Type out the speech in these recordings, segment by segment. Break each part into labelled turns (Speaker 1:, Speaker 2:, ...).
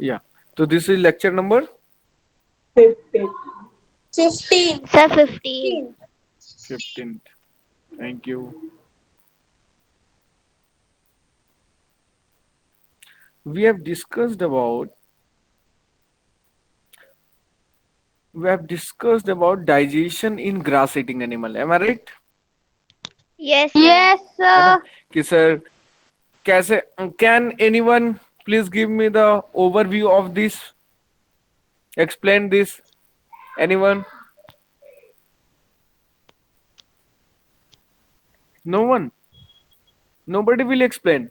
Speaker 1: Yeah. So this is lecture number
Speaker 2: 15.
Speaker 3: 15.
Speaker 4: Sir, 15.
Speaker 1: 15. Thank you. We have discussed about digestion in grass eating animal. Am I right?
Speaker 4: Yes, sir.
Speaker 3: Yes,
Speaker 1: है ना?
Speaker 3: sir.
Speaker 1: कि sir कैसे, can anyone please give me the overview of this? Explain this. Anyone? No one. Nobody will explain.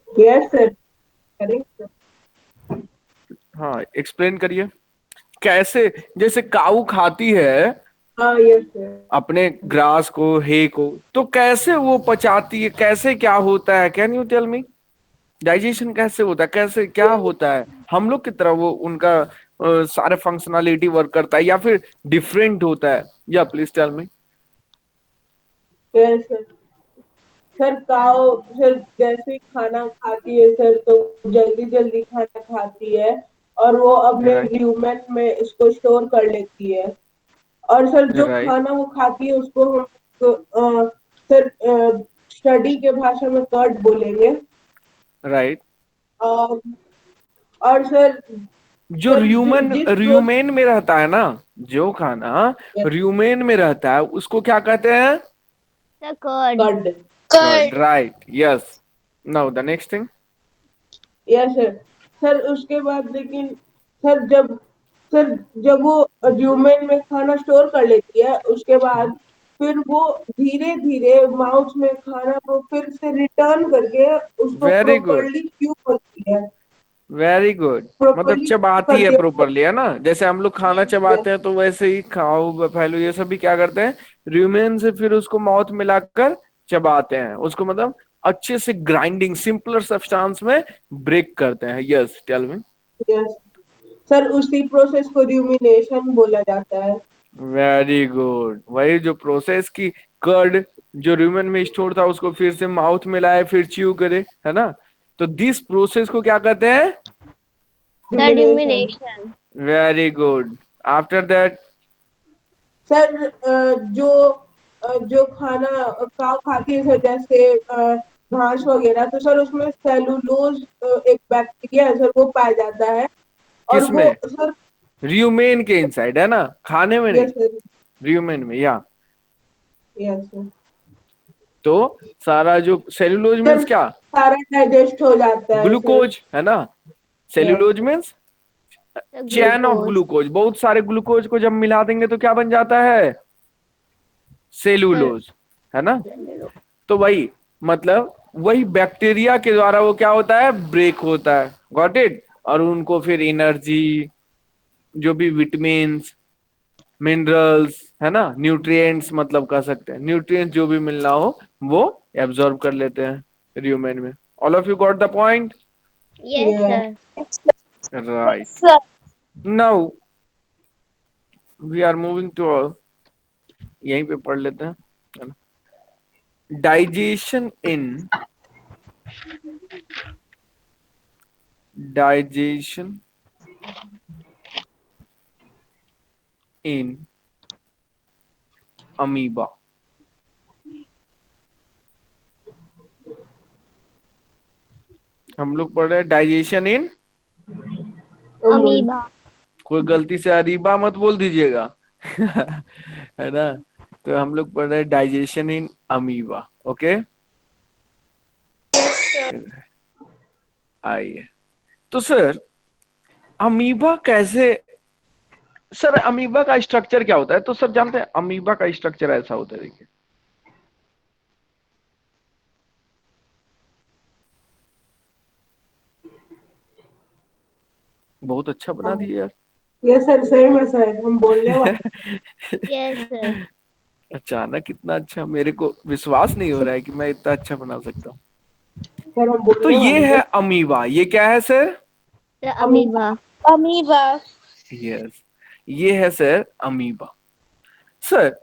Speaker 2: Yes, sir. Correct.
Speaker 1: हाँ, explain करिए। कैसे, जैसे काऊ खाती है
Speaker 2: हाँ, yes, sir.
Speaker 1: अपने ग्रास को, हे को, तो कैसे वो पचाती है, कैसे क्या होता है? Can you tell me? Digestion कैसे होता है, कैसे क्या होता है? हम लोग की तरह वो उनका सारे फंक्शनैलिटी वर्क करता है या फिर डिफरेंट होता है? या please tell me.
Speaker 2: Yes, sir. Sir cow sir जैसे ही खाना खाती है सर तो जल्दी जल्दी खाना खाती है और वो अपने
Speaker 1: राइट,
Speaker 2: ल्यूमेन में इसको स्टोर कर लेती है। और सर जो
Speaker 1: राइट,
Speaker 2: खाना वो खाती है उसको हम सर स्टडी के भाषा में कर्ड बोलेंगे।
Speaker 1: राइट।
Speaker 2: और और
Speaker 1: जो
Speaker 2: सर
Speaker 1: र्यूमन
Speaker 2: जिस
Speaker 1: र्यूमेन में रहता है ना, जो खाना र्यूमेन में रहता है उसको क्या कहते हैं?
Speaker 4: Sir, curd.
Speaker 2: Curd.
Speaker 1: Curd,
Speaker 3: Curd.
Speaker 1: Right, yes. Now the next thing.
Speaker 2: Yes sir. Sir उसके बाद लेकिन सर सर जब वो ल्यूमेन में खाना स्टोर कर लेती है उसके बाद फिर वो धीरे धीरे माउथ में खाना को फिर से रिटर्न करके उसको
Speaker 1: वेरी गुड,
Speaker 2: प्रॉपरली च्यू करती है।
Speaker 1: Very good. मतलब
Speaker 2: प्रॉपरली
Speaker 1: चबाती है
Speaker 2: करती है उसको।
Speaker 1: प्रॉपरली, है ना? जैसे हम लोग खाना चबाते हैं तो वैसे ही खाओ बफेलो ये सब भी क्या करते हैं, र्यूमेन से फिर उसको माउथ मिलाकर चबाते हैं उसको, मतलब अच्छे से ग्राइंडिंग सिंपलर सब्सटेंस में ब्रेक करते हैं। Yes, tell me.
Speaker 2: Yes sir उसी प्रोसेस को र्यूमिनेशन बोला जाता है।
Speaker 1: Very good. वही जो प्रोसेस की कर्ड जो र्यूमेन में स्टोर था उसको फिर से माउथ में लाए फिर च्यू करे, है ना? तो दिस प्रोसेस को क्या कहते हैं?
Speaker 4: Sir,
Speaker 2: rumination.
Speaker 4: rumination.
Speaker 1: Very good. After that?
Speaker 2: Sir जो खाना काव खाती है सर जैसे घास वगैरह तो सर उसमें सेलुलोज एक बैक्टीरिया है सर वो पाया जाता है। और वो
Speaker 1: किसमें?
Speaker 2: सर
Speaker 1: र्यूमेन के इनसाइड, है ना? खाने में नहीं,
Speaker 2: यस सर।
Speaker 1: र्यूमेन में, या।
Speaker 2: Yes sir.
Speaker 1: तो सारा जो सेल्यूलोज
Speaker 2: सर
Speaker 1: मीन्स क्या?
Speaker 2: सारा डाइजेस्ट हो जाता है सर।
Speaker 1: ग्लूकोज, है ना?
Speaker 2: Yes
Speaker 1: cellulose means
Speaker 4: Sir,
Speaker 1: chain of
Speaker 4: glucose.
Speaker 1: Glucose. बहुत सारे ग्लूकोज को जब मिला देंगे तो क्या बन जाता है?
Speaker 4: Sir,
Speaker 1: सेल्यूलोज, है ना?
Speaker 4: cellulose.
Speaker 1: तो वही, मतलब वही बैक्टीरिया के द्वारा वो क्या होता है, ब्रेक होता है। Got it? और उनको फिर एनर्जी, जो भी विटामिन, मिनरल्स, है ना, न्यूट्रिएंट्स, मतलब कह सकते हैं न्यूट्रिएंट्स, जो भी मिलना हो वो एब्जॉर्ब कर लेते हैं ह्यूमन में। All of you got the point?
Speaker 4: Yes,
Speaker 2: yes
Speaker 4: sir.
Speaker 1: Right.
Speaker 3: Sir.
Speaker 1: Now we are moving to, यहीं पे पढ़ लेते हैं। Digestion in, digestion in amoeba. हम लोग पढ़ रहे हैं डाइजेशन इन,
Speaker 4: Amoeba.
Speaker 1: कोई गलती से अरीबा मत बोल दीजिएगा। है ना? तो हम लोग पढ़ रहे हैं डाइजेशन इन अमीबा। ओके, आइए। तो सर अमीबा कैसे, सर अमीबा का स्ट्रक्चर क्या होता है? तो सर जानते हैं अमीबा का स्ट्रक्चर ऐसा होता है, देखिए। बहुत अच्छा बना दिया यार।
Speaker 2: यस सर सही में सर हम बोलने वाले
Speaker 4: Yes, sir.
Speaker 1: अचानक इतना अच्छा, मेरे को विश्वास नहीं हो रहा है कि मैं इतना अच्छा बना सकता हूँ।
Speaker 2: सर हम
Speaker 1: तो
Speaker 2: बोलने
Speaker 1: ये
Speaker 2: वाले थे।
Speaker 1: है अमीबा। ये क्या है sir?
Speaker 4: The
Speaker 2: amoeba.
Speaker 4: amoeba.
Speaker 3: Amoeba.
Speaker 1: Yes, ये है सर अमीबा। सर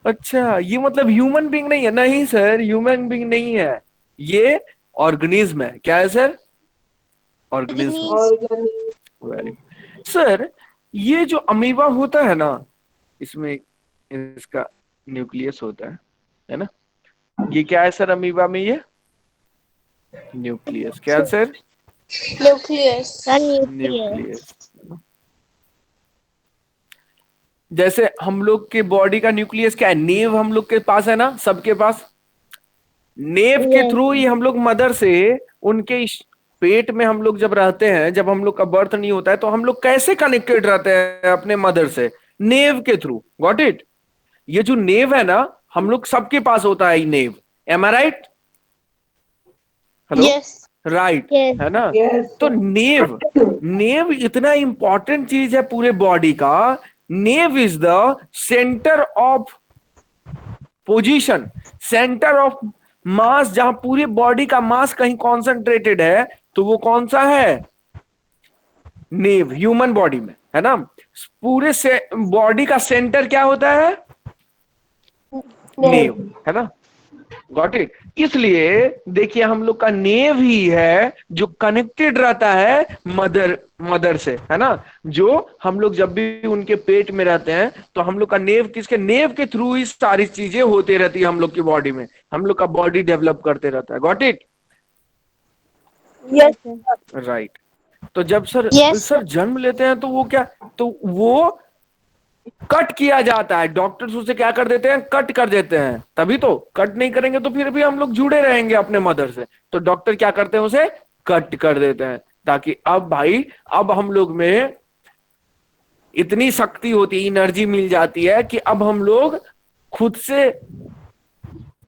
Speaker 1: अच्छा, ये मतलब ह्यूमन बीइंग नहीं है? नहीं सर, ह्यूमन बीइंग नहीं है ये। ऑर्गेनिज्म है। क्या है sir? Organism.
Speaker 2: Organism.
Speaker 1: Very sir, ये जो अमीबा होता है ना, इसमें इसका न्यूक्लियस होता है ना? ये क्या है सर अमीबा में? ये न्यूक्लियस। क्या है sir?
Speaker 3: Nucleus.
Speaker 4: Sir, nucleus.
Speaker 1: Nucleus. जैसे हम लोग के बॉडी का न्यूक्लियस क्या है? नेव हम लोग के पास है ना, सबके पास। नेव के
Speaker 4: Yes,
Speaker 1: थ्रू
Speaker 4: sir.
Speaker 1: ही हम लोग मदर से, उनके पेट में हम लोग जब रहते हैं, जब हम लोग का बर्थ नहीं होता है, तो हम लोग कैसे कनेक्टेड रहते हैं अपने मदर से? नेव के थ्रू। Got it? ये जो नेव है ना, हम लोग सबके पास होता है navel. Am I right? Hello?
Speaker 3: Yes.
Speaker 1: Right,
Speaker 4: Yes.
Speaker 1: है ना?
Speaker 2: यस
Speaker 1: तो नेव, नेव इतना इंपॉर्टेंट चीज है पूरे बॉडी का। Navel is the centre of position, centre of mass, जहां पूरी बॉडी का मास कहीं कॉन्सेंट्रेटेड है, तो वो कौन सा है? नेव। ह्यूमन बॉडी में, है ना? पूरे से बॉडी का सेंटर क्या होता है? नेव, है ना? Got it? इसलिए देखिए, हम लोग का नेव ही है जो कनेक्टेड रहता है मदर से, है ना? जो हम लोग जब भी उनके पेट में रहते हैं, तो हम लोग का नेव, किसके? नेव के थ्रू ही सारी चीजें होती रहती है हम लोग की बॉडी में। हम लोग का बॉडी डेवलप करते रहता है। Got it?
Speaker 4: Yes, sir.
Speaker 1: Right. तो जब सर
Speaker 3: Yes,
Speaker 1: सर जन्म लेते हैं, तो वो क्या, तो वो कट किया जाता है। डॉक्टर्स उसे क्या कर देते हैं? कट कर देते हैं। तभी तो, कट नहीं करेंगे तो फिर भी हम लोग जुड़े रहेंगे अपने मदर से। तो डॉक्टर क्या करते हैं? उसे कट कर देते हैं, ताकि अब भाई, अब हम लोग में इतनी शक्ति होती है, एनर्जी मिल जाती है कि अब हम लोग खुद से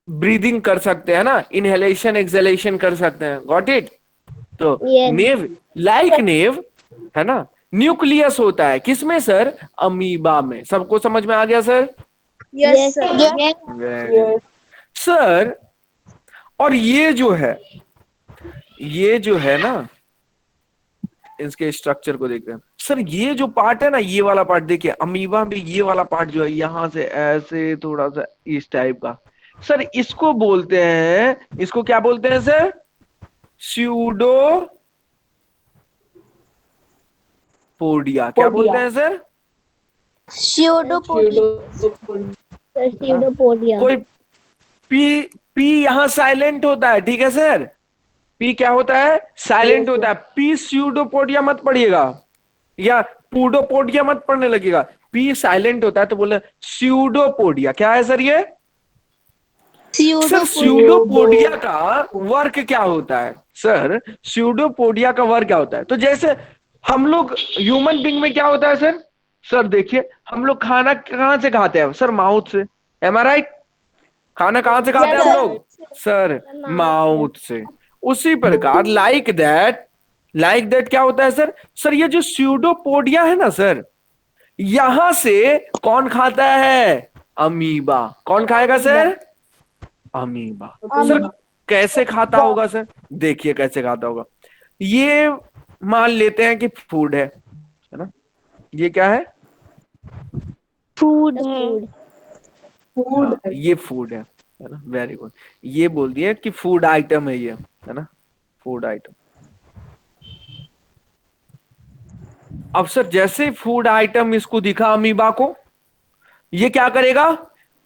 Speaker 1: ब्रीदिंग कर सकते हैं ना, इनहेलेशन एक्सहेलेशन कर सकते हैं। Got it? तो
Speaker 4: Yes.
Speaker 1: नेव, लाइक नेव, है ना? न्यूक्लियस होता है किसमें सर? अमीबा में। सबको समझ में आ गया sir?
Speaker 4: Yes, sir. Yes.
Speaker 1: Very good sir. और ये जो है ना, इसके स्ट्रक्चर को देखते हैं सर। ये जो पार्ट है ना, ये वाला पार्ट देखिए, अमीबा में ये वाला पार्ट जो है, यहां से ऐसे थोड़ा सा इस टाइप का, सर इसको बोलते हैं, इसको क्या बोलते हैं सर? स्यूडोपोडिया। क्या बोलते हैं सर?
Speaker 3: स्यूडोपोडिया।
Speaker 4: Sir, pseudopodia.
Speaker 1: कोई पी, पी यहां साइलेंट होता है, ठीक है सर? पी क्या होता है? साइलेंट होता है। पी स्यूडोपोडिया मत पढ़िएगा, या पूडोपोडिया मत पढ़ने लगेगा। पी साइलेंट होता है, तो बोले स्यूडोपोडिया। क्या है सर ये? सर स्यूडोपोडिया का वर्क क्या होता है? सर स्यूडोपोडिया का वर्क क्या होता है? तो जैसे हम लोग ह्यूमन बींग में क्या होता है सर? सर देखिए, हम लोग खाना कहां से खाते हैं सर? माउथ से। M I right? खाना कहां से खाते हैं हम लोग? सर माउथ से। उसी प्रकार लाइक दैट क्या होता है सर? सर ये जो स्यूडोपोडिया है ना सर, यहां से कौन खाता है? अमीबा। कौन खाएगा सर? अमीबा। सर कैसे खाता होगा सर? देखिए कैसे खाता होगा। ये मान लेते हैं कि फूड है ना? ये क्या है?
Speaker 3: फूड
Speaker 2: फूड
Speaker 1: हाँ, ये फूड है ना? Very good. ये बोल दिए कि फूड आइटम है ये, है ना? Food item. अब सर जैसे फूड आइटम इसको दिखा अमीबा को, ये क्या करेगा?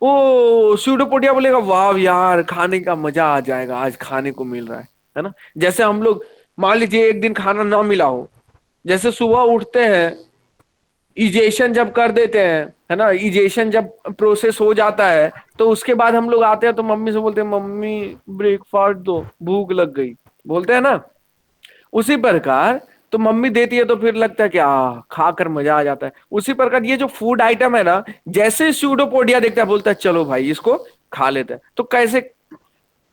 Speaker 1: ओ स्यूडोपोडिया बोलेगा, वाह यार, खाने का मजा आ जाएगा, आज खाने को मिल रहा है ना? जैसे हम लोग मान लीजिए एक दिन खाना ना मिला हो, जैसे सुबह उठते हैं, इजेशन जब कर देते हैं, है ना? इजेशन जब प्रोसेस हो जाता है, तो उसके बाद हम लोग आते हैं, तो मम्मी से बोलते हैं, मम्मी ब्रेकफास्ट दो, भूख लग गई, बोलते हैं ना? उसी प्रकार तो मम्मी देती है, तो फिर लगता है कि खाकर मजा आ जाता है। उसी प्रकार ये जो फूड आइटम है ना, जैसे स्यूडोपोडिया देखता है, बोलता है चलो भाई इसको खा लेते हैं। तो कैसे?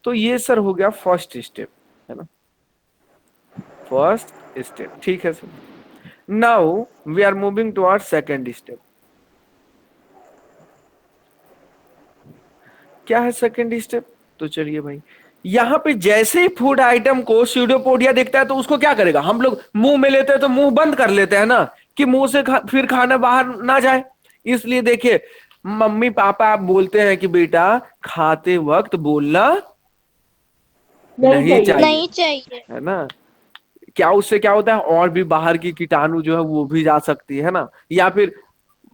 Speaker 1: तो ये सर हो गया फर्स्ट स्टेप, है ना? फर्स्ट स्टेप, ठीक है sir. Now we are moving toward second step. क्या है सेकेंड स्टेप? तो चलिए भाई, यहां पे जैसे ही फूड आइटम को स्यूडोपोडिया देखता है, तो उसको क्या करेगा? हम लोग मुंह में लेते हैं तो मुंह बंद कर लेते हैं ना, कि मुंह से फिर खाना बाहर ना जाए। इसलिए देखिए, मम्मी पापा आप बोलते हैं कि बेटा खाते वक्त बोलना नहीं चाहिए,
Speaker 3: नहीं चाहिए।
Speaker 1: है ना। क्या उससे क्या होता है, और भी बाहर की कीटाणु जो है वो भी जा सकती है ना, या फिर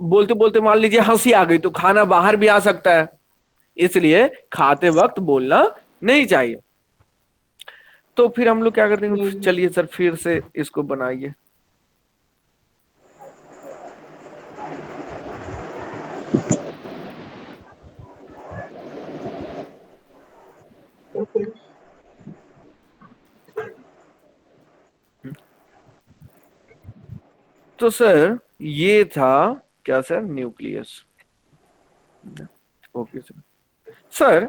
Speaker 1: बोलते बोलते मान लीजिए हंसी आ गई तो खाना बाहर भी आ सकता है, इसलिए खाते वक्त बोलना नहीं चाहिए। तो फिर हम लोग क्या करते हैं, चलिए सर फिर से इसको बनाइए। तो सर ये था क्या sir, nucleus. Okay sir. Sir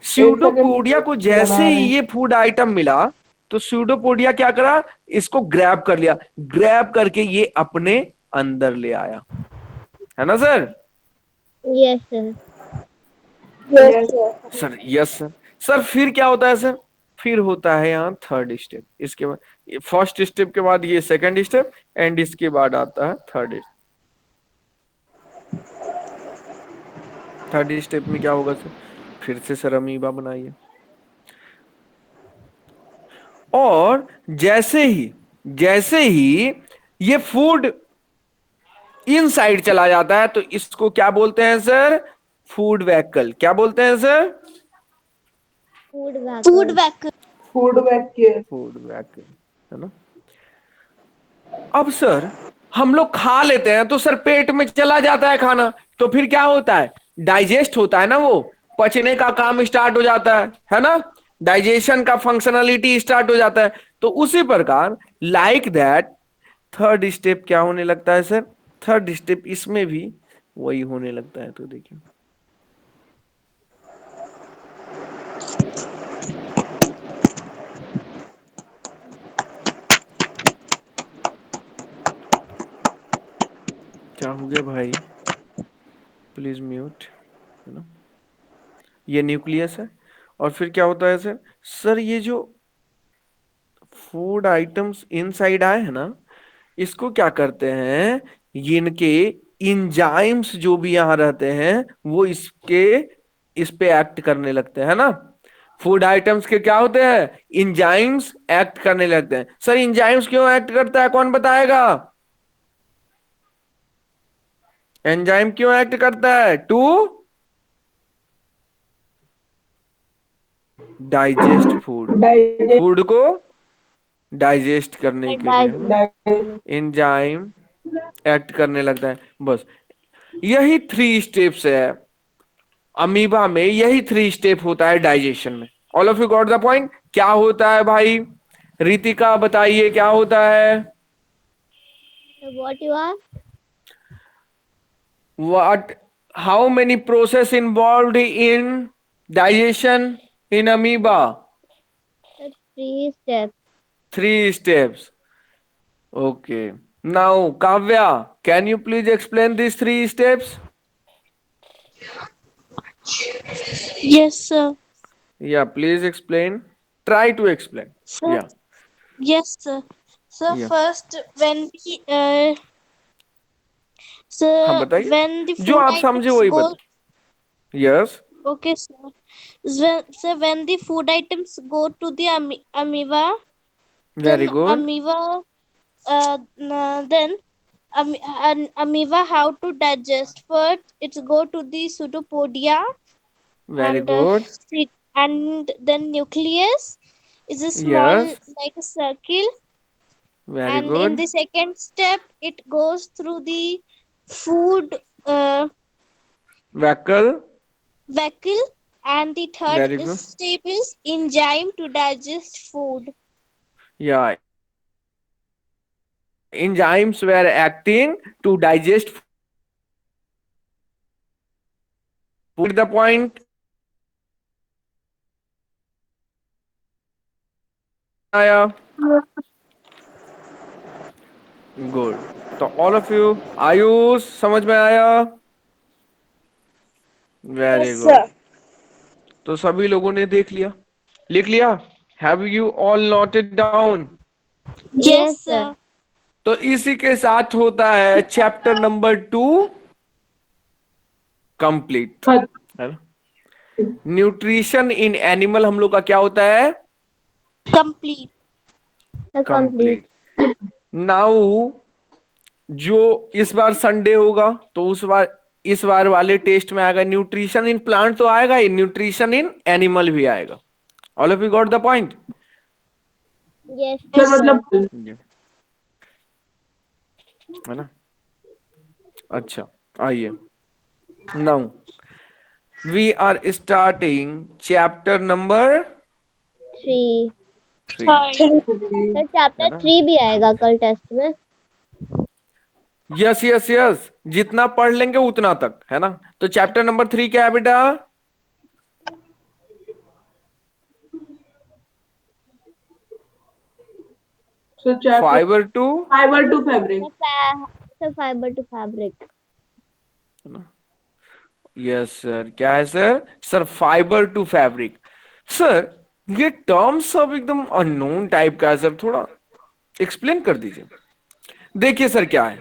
Speaker 1: pseudopodia को जैसे ही ये फूड आइटम मिला तो स्यूडोपोडिया क्या करा, इसको ग्रैब कर लिया, ग्रैब करके ये अपने अंदर ले आया, है ना sir.
Speaker 4: Yes, sir.
Speaker 3: Yes sir.
Speaker 1: Sir yes sir. Sir फिर क्या होता है सर, फिर होता है यहाँ थर्ड स्टेप, इसके बाद फर्स्ट स्टेप के बाद ये सेकंड स्टेप, एंड इसके बाद आता है थर्ड स्टेप। थर्ड स्टेप में क्या होगा सर, फिर से सर अमीबा बनाइए, और जैसे ही ये फूड इनसाइड चला जाता है तो इसको क्या बोलते हैं सर, फूड वैक्यूल। क्या बोलते हैं sir,
Speaker 4: Food
Speaker 3: food
Speaker 4: vacuum.
Speaker 3: Vacuum.
Speaker 2: Food vacuum.
Speaker 1: Food vacuole, है ना। अब सर हम लोग खा लेते हैं तो सर पेट में चला जाता है खाना, तो फिर क्या होता है, डाइजेस्ट होता है ना, वो पचने का काम स्टार्ट हो जाता है ना, डाइजेशन का फंक्शनलिटी स्टार्ट हो जाता है। तो उसी प्रकार लाइक दैट थर्ड स्टेप क्या होने लगता है सर, थर्ड स्टेप इसमें भी वही होने लगता है। तो देखिए क्या हो गया भाई, प्लीज म्यूट, है ना। ये न्यूक्लियस है, और फिर क्या होता है सर, सर ये जो फूड आइटम्स इनसाइड आए हैं ना, इसको क्या करते हैं, ये इनके इंजाइम्स जो भी यहां रहते हैं वो इस पे एक्ट करने लगते हैं ना। फूड आइटम्स के क्या होते हैं, इंजाइम्स एक्ट करने लगते हैं। सर इंजाइम्स क्यों एक्ट करता है, कौन बताएगा, एंजाइम क्यों एक्ट करता है, टू डाइजेस्ट फूड, फूड को डाइजेस्ट करने के लिए, है ना, एंजाइम एक्ट करने लगता है। बस यही थ्री स्टेप्स है अमीबा में, यही थ्री स्टेप होता है डाइजेशन में। All of you got the point, क्या होता है भाई, रितिका बताइए क्या होता है,
Speaker 4: So what you are?
Speaker 1: What, how many process involve in digestion in amoeba,
Speaker 4: The 3 steps.
Speaker 1: Three steps. Okay, now Kavya, can you please explain this three steps.
Speaker 3: Yes sir.
Speaker 1: Yeah, please explain. Try to explain.
Speaker 3: Sir
Speaker 1: Yeah,
Speaker 3: yes sir. Sir
Speaker 1: yeah.
Speaker 3: First when we
Speaker 1: हाँ
Speaker 3: sir
Speaker 1: बताइए,
Speaker 3: when the
Speaker 1: जो
Speaker 3: food
Speaker 1: आप समझे
Speaker 3: items
Speaker 1: वही
Speaker 3: गो।
Speaker 1: बता। Yes,
Speaker 3: Okay, sir. So when the food items go to the amoeba,
Speaker 1: very
Speaker 3: then
Speaker 1: good,
Speaker 3: amoeba, then an amoeba how to digest? First, it's go to the pseudopodia,
Speaker 1: very
Speaker 3: and
Speaker 1: good.
Speaker 3: and then nucleus is a small
Speaker 1: Yes,
Speaker 3: like a circle,
Speaker 1: very
Speaker 3: and in
Speaker 1: good.
Speaker 3: the second step, it goes through the food
Speaker 1: Vehicle,
Speaker 3: vehicle, and the third
Speaker 1: very good.
Speaker 3: step is enzyme to digest food.
Speaker 1: Yeah, enzymes were acting to digest food. The point. आया, good. तो all of you, Ayush समझ में आया, very
Speaker 3: Yes,
Speaker 1: good.
Speaker 3: sir.
Speaker 1: तो सभी लोगों ने देख लिया, लिख लिया, have you all noted down.
Speaker 3: Yes,
Speaker 4: Yes,
Speaker 3: sir.
Speaker 4: sir.
Speaker 1: तो इसी के साथ होता है चैप्टर नंबर 2 कंप्लीट, है ना। न्यूट्रिशन इन एनिमल हम लोग का क्या होता है,
Speaker 3: Complete.
Speaker 4: The complete.
Speaker 1: Complete. Now जो इस बार संडे होगा तो उस बार इस बार वाले टेस्ट में आएगा न्यूट्रिशन इन प्लांट तो आएगा ही, न्यूट्रिशन इन एनिमल भी आएगा। All of you got the point?
Speaker 4: Yes,
Speaker 2: sir
Speaker 4: sir.
Speaker 2: मतलब
Speaker 1: है ना? अच्छा, आइए now we are starting chapter number
Speaker 4: 3.
Speaker 1: 3,
Speaker 4: sir
Speaker 1: है
Speaker 4: चैप्टर
Speaker 1: ना?
Speaker 4: 3 भी आएगा कल टेस्ट में।
Speaker 1: यस यस यस, जितना पढ़ लेंगे उतना तक, है ना? तो चैप्टर नंबर 3 क्या है बेटा?
Speaker 2: Sir chapter
Speaker 1: fibre to,
Speaker 2: fibre to fabric.
Speaker 4: Sir fibre to fabric.
Speaker 1: Yes sir, क्या है sir? Sir fibre to fabric. Sir ये टर्म सब एकदम अननोन टाइप का है सर, थोड़ा एक्सप्लेन कर दीजिए। देखिए सर क्या है,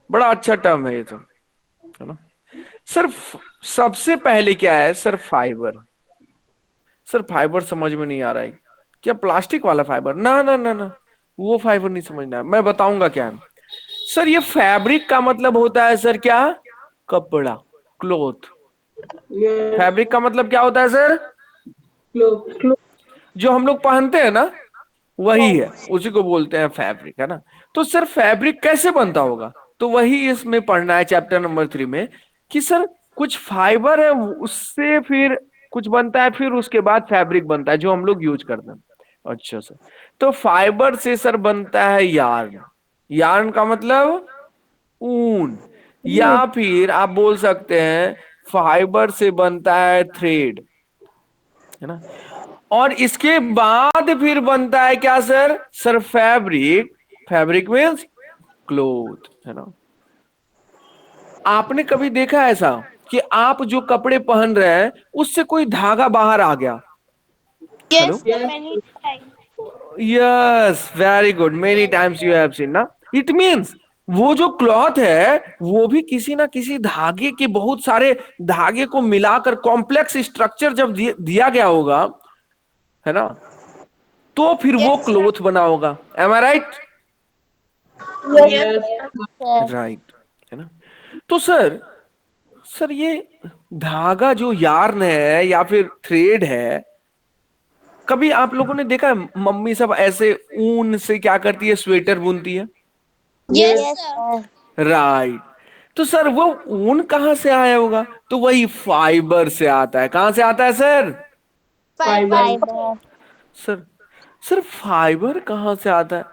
Speaker 1: बड़ा अच्छा टर्म है ये तो, है ना? सर सबसे पहले क्या है सर? फाइबर। सर फाइबर समझ में नहीं आ रहा है, क्या प्लास्टिक वाला फाइबर? ना ना ना ना, वो फाइबर नहीं समझना है, मैं बताऊंगा क्या है। सर ये फैब्रिक का मतलब होता है सर क्या? कपड़ा, क्लोथ।
Speaker 2: यस।
Speaker 1: फैब्रिक का मतलब क्या होता है सर?
Speaker 2: क्लोथ।
Speaker 1: जो हम लोग पहनते हैं ना, वही है, उसी को बोलते हैं फैब्रिक, है ना? तो सर फैब्रिक कैसे बनता होगा? तो वही इसमें पढ़ना है चैप्टर नंबर 3 में, कि सर कुछ फाइबर है उससे फिर कुछ बनता है, फिर उसके बाद फैब्रिक बनता है जो हम लोग यूज करते हैं। अच्छा सर, तो फाइबर से सर बनता है यार्न। यार्न का मतलब ऊन, या फिर आप बोल सकते हैं फाइबर से बनता है थ्रेड, है ना? और इसके बाद फिर बनता है क्या sir? Sir fabric. Fabric means cloth, है ना? आपने कभी देखा ऐसा कि आप जो कपड़े पहन रहे हैं उससे कोई धागा बाहर आ गया? Hello?
Speaker 3: Yes, sir.
Speaker 2: Yes.
Speaker 3: Many times.
Speaker 1: Yes, very good, many times you have seen ना। इट मीन्स वो जो क्लॉथ है वो भी किसी ना किसी धागे के, बहुत सारे धागे को मिलाकर कॉम्प्लेक्स स्ट्रक्चर जब दिया गया होगा, है ना, तो फिर वो
Speaker 3: Yes, sir.
Speaker 1: क्लोथ बना होगा। Am I right?
Speaker 2: Yes.
Speaker 4: Sir
Speaker 1: right, है ना? तो सर सर ये धागा जो यार्न है या फिर थ्रेड है, कभी आप लोगों ने देखा है मम्मी सब ऐसे ऊन से क्या करती है? स्वेटर बुनती है।
Speaker 3: Yes,
Speaker 4: yes
Speaker 3: sir.
Speaker 4: Sir.
Speaker 1: Right. तो सर वो ऊन कहां से आया होगा? तो वही फाइबर से आता है। कहां से आता है sir?
Speaker 2: Fibre.
Speaker 4: Fibre.
Speaker 1: Sir sir fibre कहां से आता है?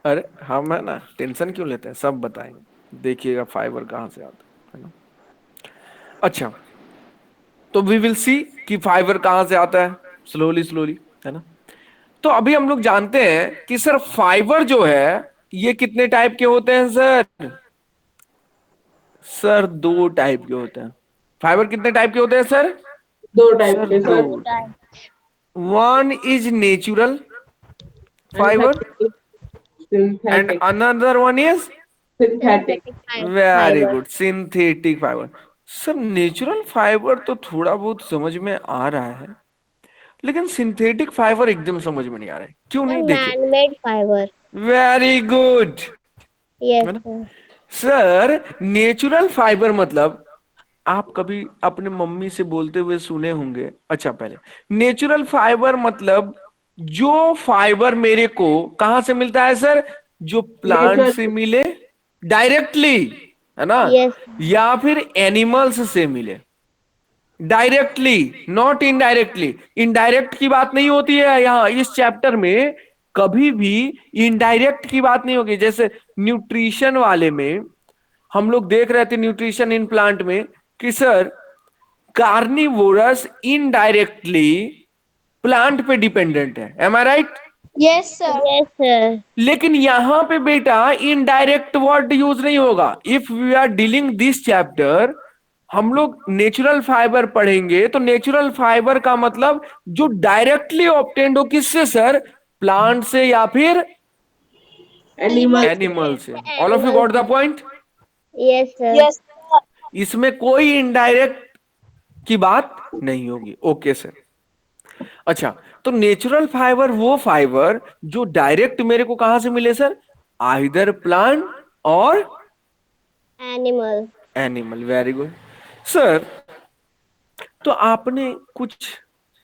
Speaker 1: अरे हम है ना, टेंशन क्यों लेते हैं, सब बताएंगे, देखिएगा फाइबर कहां से आता है ना? अच्छा, तो वी विल सी कि फाइबर कहां से आता है, स्लोली स्लोली, है ना? तो अभी हम लोग जानते हैं कि सर फाइबर जो है ये कितने टाइप के होते हैं सर? सर दो टाइप के होते हैं। फाइबर कितने टाइप के होते हैं सर?
Speaker 2: दो टाइप
Speaker 1: सर
Speaker 2: के
Speaker 1: दो।
Speaker 2: Sir.
Speaker 1: One is natural fibre and
Speaker 2: synthetic.
Speaker 1: Another one is
Speaker 2: synthetic.
Speaker 4: Synthetic
Speaker 1: very
Speaker 4: fibre.
Speaker 1: Good, synthetic fibre. Sir natural fibre तो थोड़ा बहुत समझ में आ रहा है, लेकिन सिंथेटिक फाइबर एकदम समझ में नहीं आ रहा है, क्यों
Speaker 4: सर
Speaker 1: नहीं? देखिए,
Speaker 4: man made fibre.
Speaker 1: Very good,
Speaker 4: yes
Speaker 1: है ना?
Speaker 4: सर।
Speaker 1: सर नेचुरल फाइबर मतलब आप कभी अपने मम्मी से बोलते हुए सुने होंगे। अच्छा, पहले नेचुरल फाइबर मतलब जो फाइबर मेरे को कहां से मिलता है सर? जो प्लांट
Speaker 2: नेचर।
Speaker 1: से मिले डायरेक्टली, है ना,
Speaker 4: यस
Speaker 1: या फिर एनिमल्स से मिले डायरेक्टली, नॉट इनडायरेक्टली। इनडायरेक्ट की बात नहीं होती है यहां इस चैप्टर में, कभी भी इनडायरेक्ट की बात नहीं होगी। जैसे न्यूट्रिशन वाले में हम लोग देख रहे थे, न्यूट्रिशन इन प्लांट में, कि सर कार्निवोरस इनडायरेक्टली प्लांट पे डिपेंडेंट है। Am I right?
Speaker 3: Yes, sir.
Speaker 4: Yes sir.
Speaker 1: लेकिन यहां पे बेटा इनडायरेक्ट वर्ड यूज नहीं होगा। If we are dealing this chapter, हम लोग नेचुरल फाइबर पढ़ेंगे तो नेचुरल फाइबर का मतलब जो डायरेक्टली ऑब्टेन्ड हो, किससे सर? प्लांट से या फिर
Speaker 2: एनिमल।
Speaker 1: एनिमल से। All of you
Speaker 4: animal
Speaker 1: got the point?
Speaker 4: Yes sir.
Speaker 3: Yes, sir.
Speaker 1: इसमें कोई इनडायरेक्ट की बात नहीं होगी। ओके सर, अच्छा, तो नेचुरल फाइबर वो फाइबर जो डायरेक्ट मेरे को कहां से मिले सर? आइदर प्लांट और
Speaker 4: Animal.
Speaker 1: Animal. Very good sir. तो आपने कुछ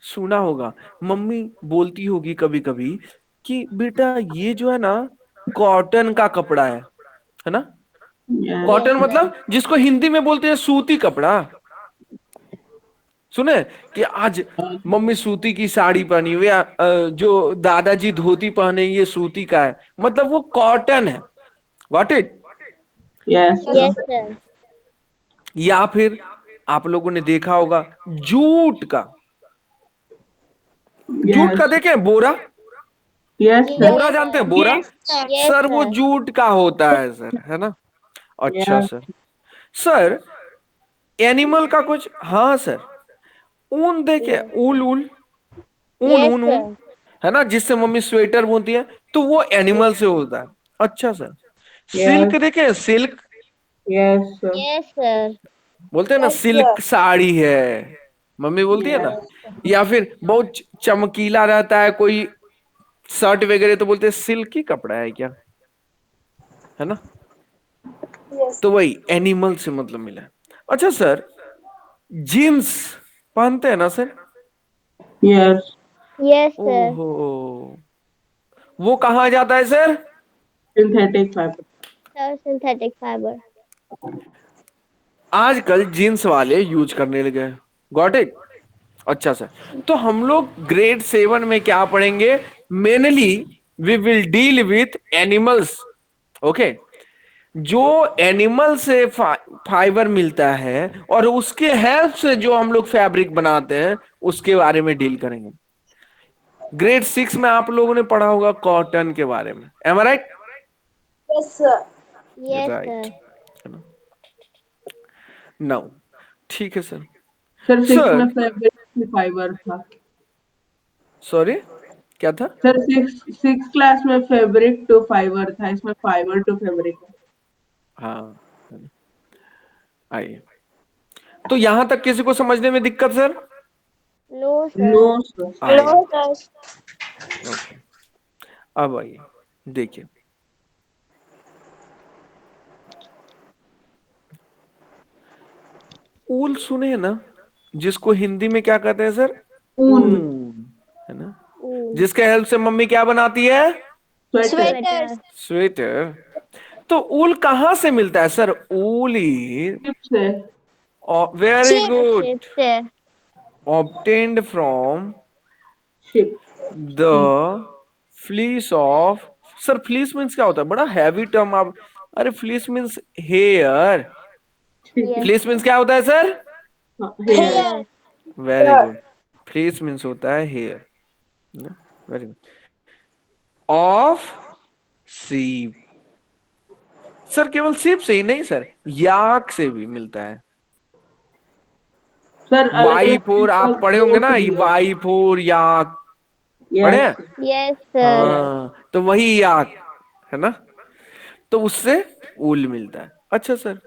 Speaker 1: सुना होगा, मम्मी बोलती होगी कभी कभी कि बेटा ये जो है ना कॉटन का कपड़ा है ना?
Speaker 2: Yes.
Speaker 1: Cotton
Speaker 3: Yes, sir.
Speaker 1: मतलब जिसको हिंदी में बोलते हैं सूती कपड़ा। सुने कि आज मम्मी सूती की साड़ी पहनी हुई, या जो दादाजी धोती पहने ये सूती का है, मतलब वो कॉटन है। What it?
Speaker 2: Yes.
Speaker 4: Yes, sir.
Speaker 1: या फिर आप लोगों ने देखा होगा जूट का। Jute
Speaker 2: Yes.
Speaker 1: का देखें बोरा।
Speaker 2: Yes, sir.
Speaker 1: बोरा
Speaker 4: Yes,
Speaker 1: जानते हैं
Speaker 4: sir.
Speaker 1: बोरा?
Speaker 3: Yes, sir.
Speaker 4: Yes,
Speaker 1: सर वो
Speaker 4: sir.
Speaker 1: जूट का होता है सर, है ना? अच्छा
Speaker 2: Yes.
Speaker 1: सर। सर एनिमल का कुछ, हाँ सर, ऊन देखे,
Speaker 4: Yes.
Speaker 1: ऊल ऊल, ऊन
Speaker 4: Yes,
Speaker 1: ऊन ऊन,
Speaker 4: sir.
Speaker 1: है ना, जिससे मम्मी स्वेटर बुनती है, तो वो एनिमल से होता है। अच्छा सर।
Speaker 2: Yes.
Speaker 1: सिल्क देखे, silk,
Speaker 2: Yes, sir.
Speaker 4: Yes, sir.
Speaker 1: बोलते हैं ना
Speaker 3: Yes,
Speaker 1: सिल्क
Speaker 3: sir.
Speaker 1: साड़ी है, मम्मी बोलती है ना।
Speaker 2: Yes.
Speaker 1: या फिर बहुत चमकीला रहता है कोई शर्ट वगैरह, तो बोलते हैं सिल्की कपड़ा है क्या, है ना?
Speaker 3: Yes.
Speaker 1: तो वही एनिमल से मतलब मिला है। अच्छा सर, जीन्स पहनते हैं ना सर?
Speaker 2: Yes.
Speaker 4: Yes, sir.
Speaker 1: ओहो, वो कहाँ जाता है sir?
Speaker 2: Synthetic fiber.
Speaker 4: Sir, synthetic fiber.
Speaker 1: आजकल जीन्स वाले यूज करने लगे हैं। Got it? अच्छा सर, तो हम लोग ग्रेड 7 में क्या पढ़ेंगे? Mainly we will deal with animals. Okay, जो एनिमल से फाइबर मिलता है और उसके हेल्प से जो हम लोग फैब्रिक बनाते हैं, उसके बारे में डील करेंगे। ग्रेड 6 में आप लोगों ने पढ़ा होगा कॉटन के बारे में। Am I right?
Speaker 3: Yes, sir.
Speaker 4: Yes,
Speaker 1: right.
Speaker 4: sir.
Speaker 1: Now ठीक है सर।
Speaker 2: सर 6 में
Speaker 1: सर
Speaker 2: फैब्रिक फाइबर था।
Speaker 1: सॉरी, क्या था?
Speaker 2: सर सिक्स क्लास में फैब्रिक टू फाइबर था, इसमें फाइबर टू फैब्रिक है।
Speaker 1: हाँ, आइए। तो यहां तक किसी को समझने में दिक्कत sir?
Speaker 4: No,
Speaker 2: no
Speaker 4: sir.
Speaker 2: Sir.
Speaker 1: आइए,
Speaker 3: No, sir.
Speaker 1: ओके, अब आइए देखिए। ऊल सुने हैं ना, जिसको हिंदी में क्या कहते हैं सर?
Speaker 2: ऊन।
Speaker 1: ऊन, है ना?
Speaker 4: Ooh.
Speaker 1: जिसके हेल्प से मम्मी क्या बनाती है?
Speaker 2: स्वेटर।
Speaker 3: Sweaters.
Speaker 1: स्वेटर। तो ऊल कहां से मिलता है सर? ऊल इज,
Speaker 2: चिप्स है।
Speaker 1: Very
Speaker 3: Chip.
Speaker 1: Good,
Speaker 4: Ships, sir.
Speaker 1: obtained from
Speaker 2: ship.
Speaker 1: The fleece of. Sir fleece means क्या होता है? बड़ा हैवी टर्म आप। अरे fleece means hair.
Speaker 4: Yes,
Speaker 1: fleece means
Speaker 4: sir.
Speaker 1: क्या होता है sir?
Speaker 2: Hair.
Speaker 3: Hair.
Speaker 4: Hair.
Speaker 1: Very good. Fleece means होता है hair. Very good. Of sheep. Sir केवल सीप से ही नहीं सर, याक से भी मिलता है।
Speaker 2: सर अगर
Speaker 1: वाई
Speaker 2: एक
Speaker 1: फोर आप पढ़े होंगे ना, वाई फोर याक पढ़े हैं?
Speaker 2: यस।
Speaker 4: Yes, sir.
Speaker 1: हाँ, तो वही याक है ना, तो उससे ऊल मिलता है। अच्छा सर।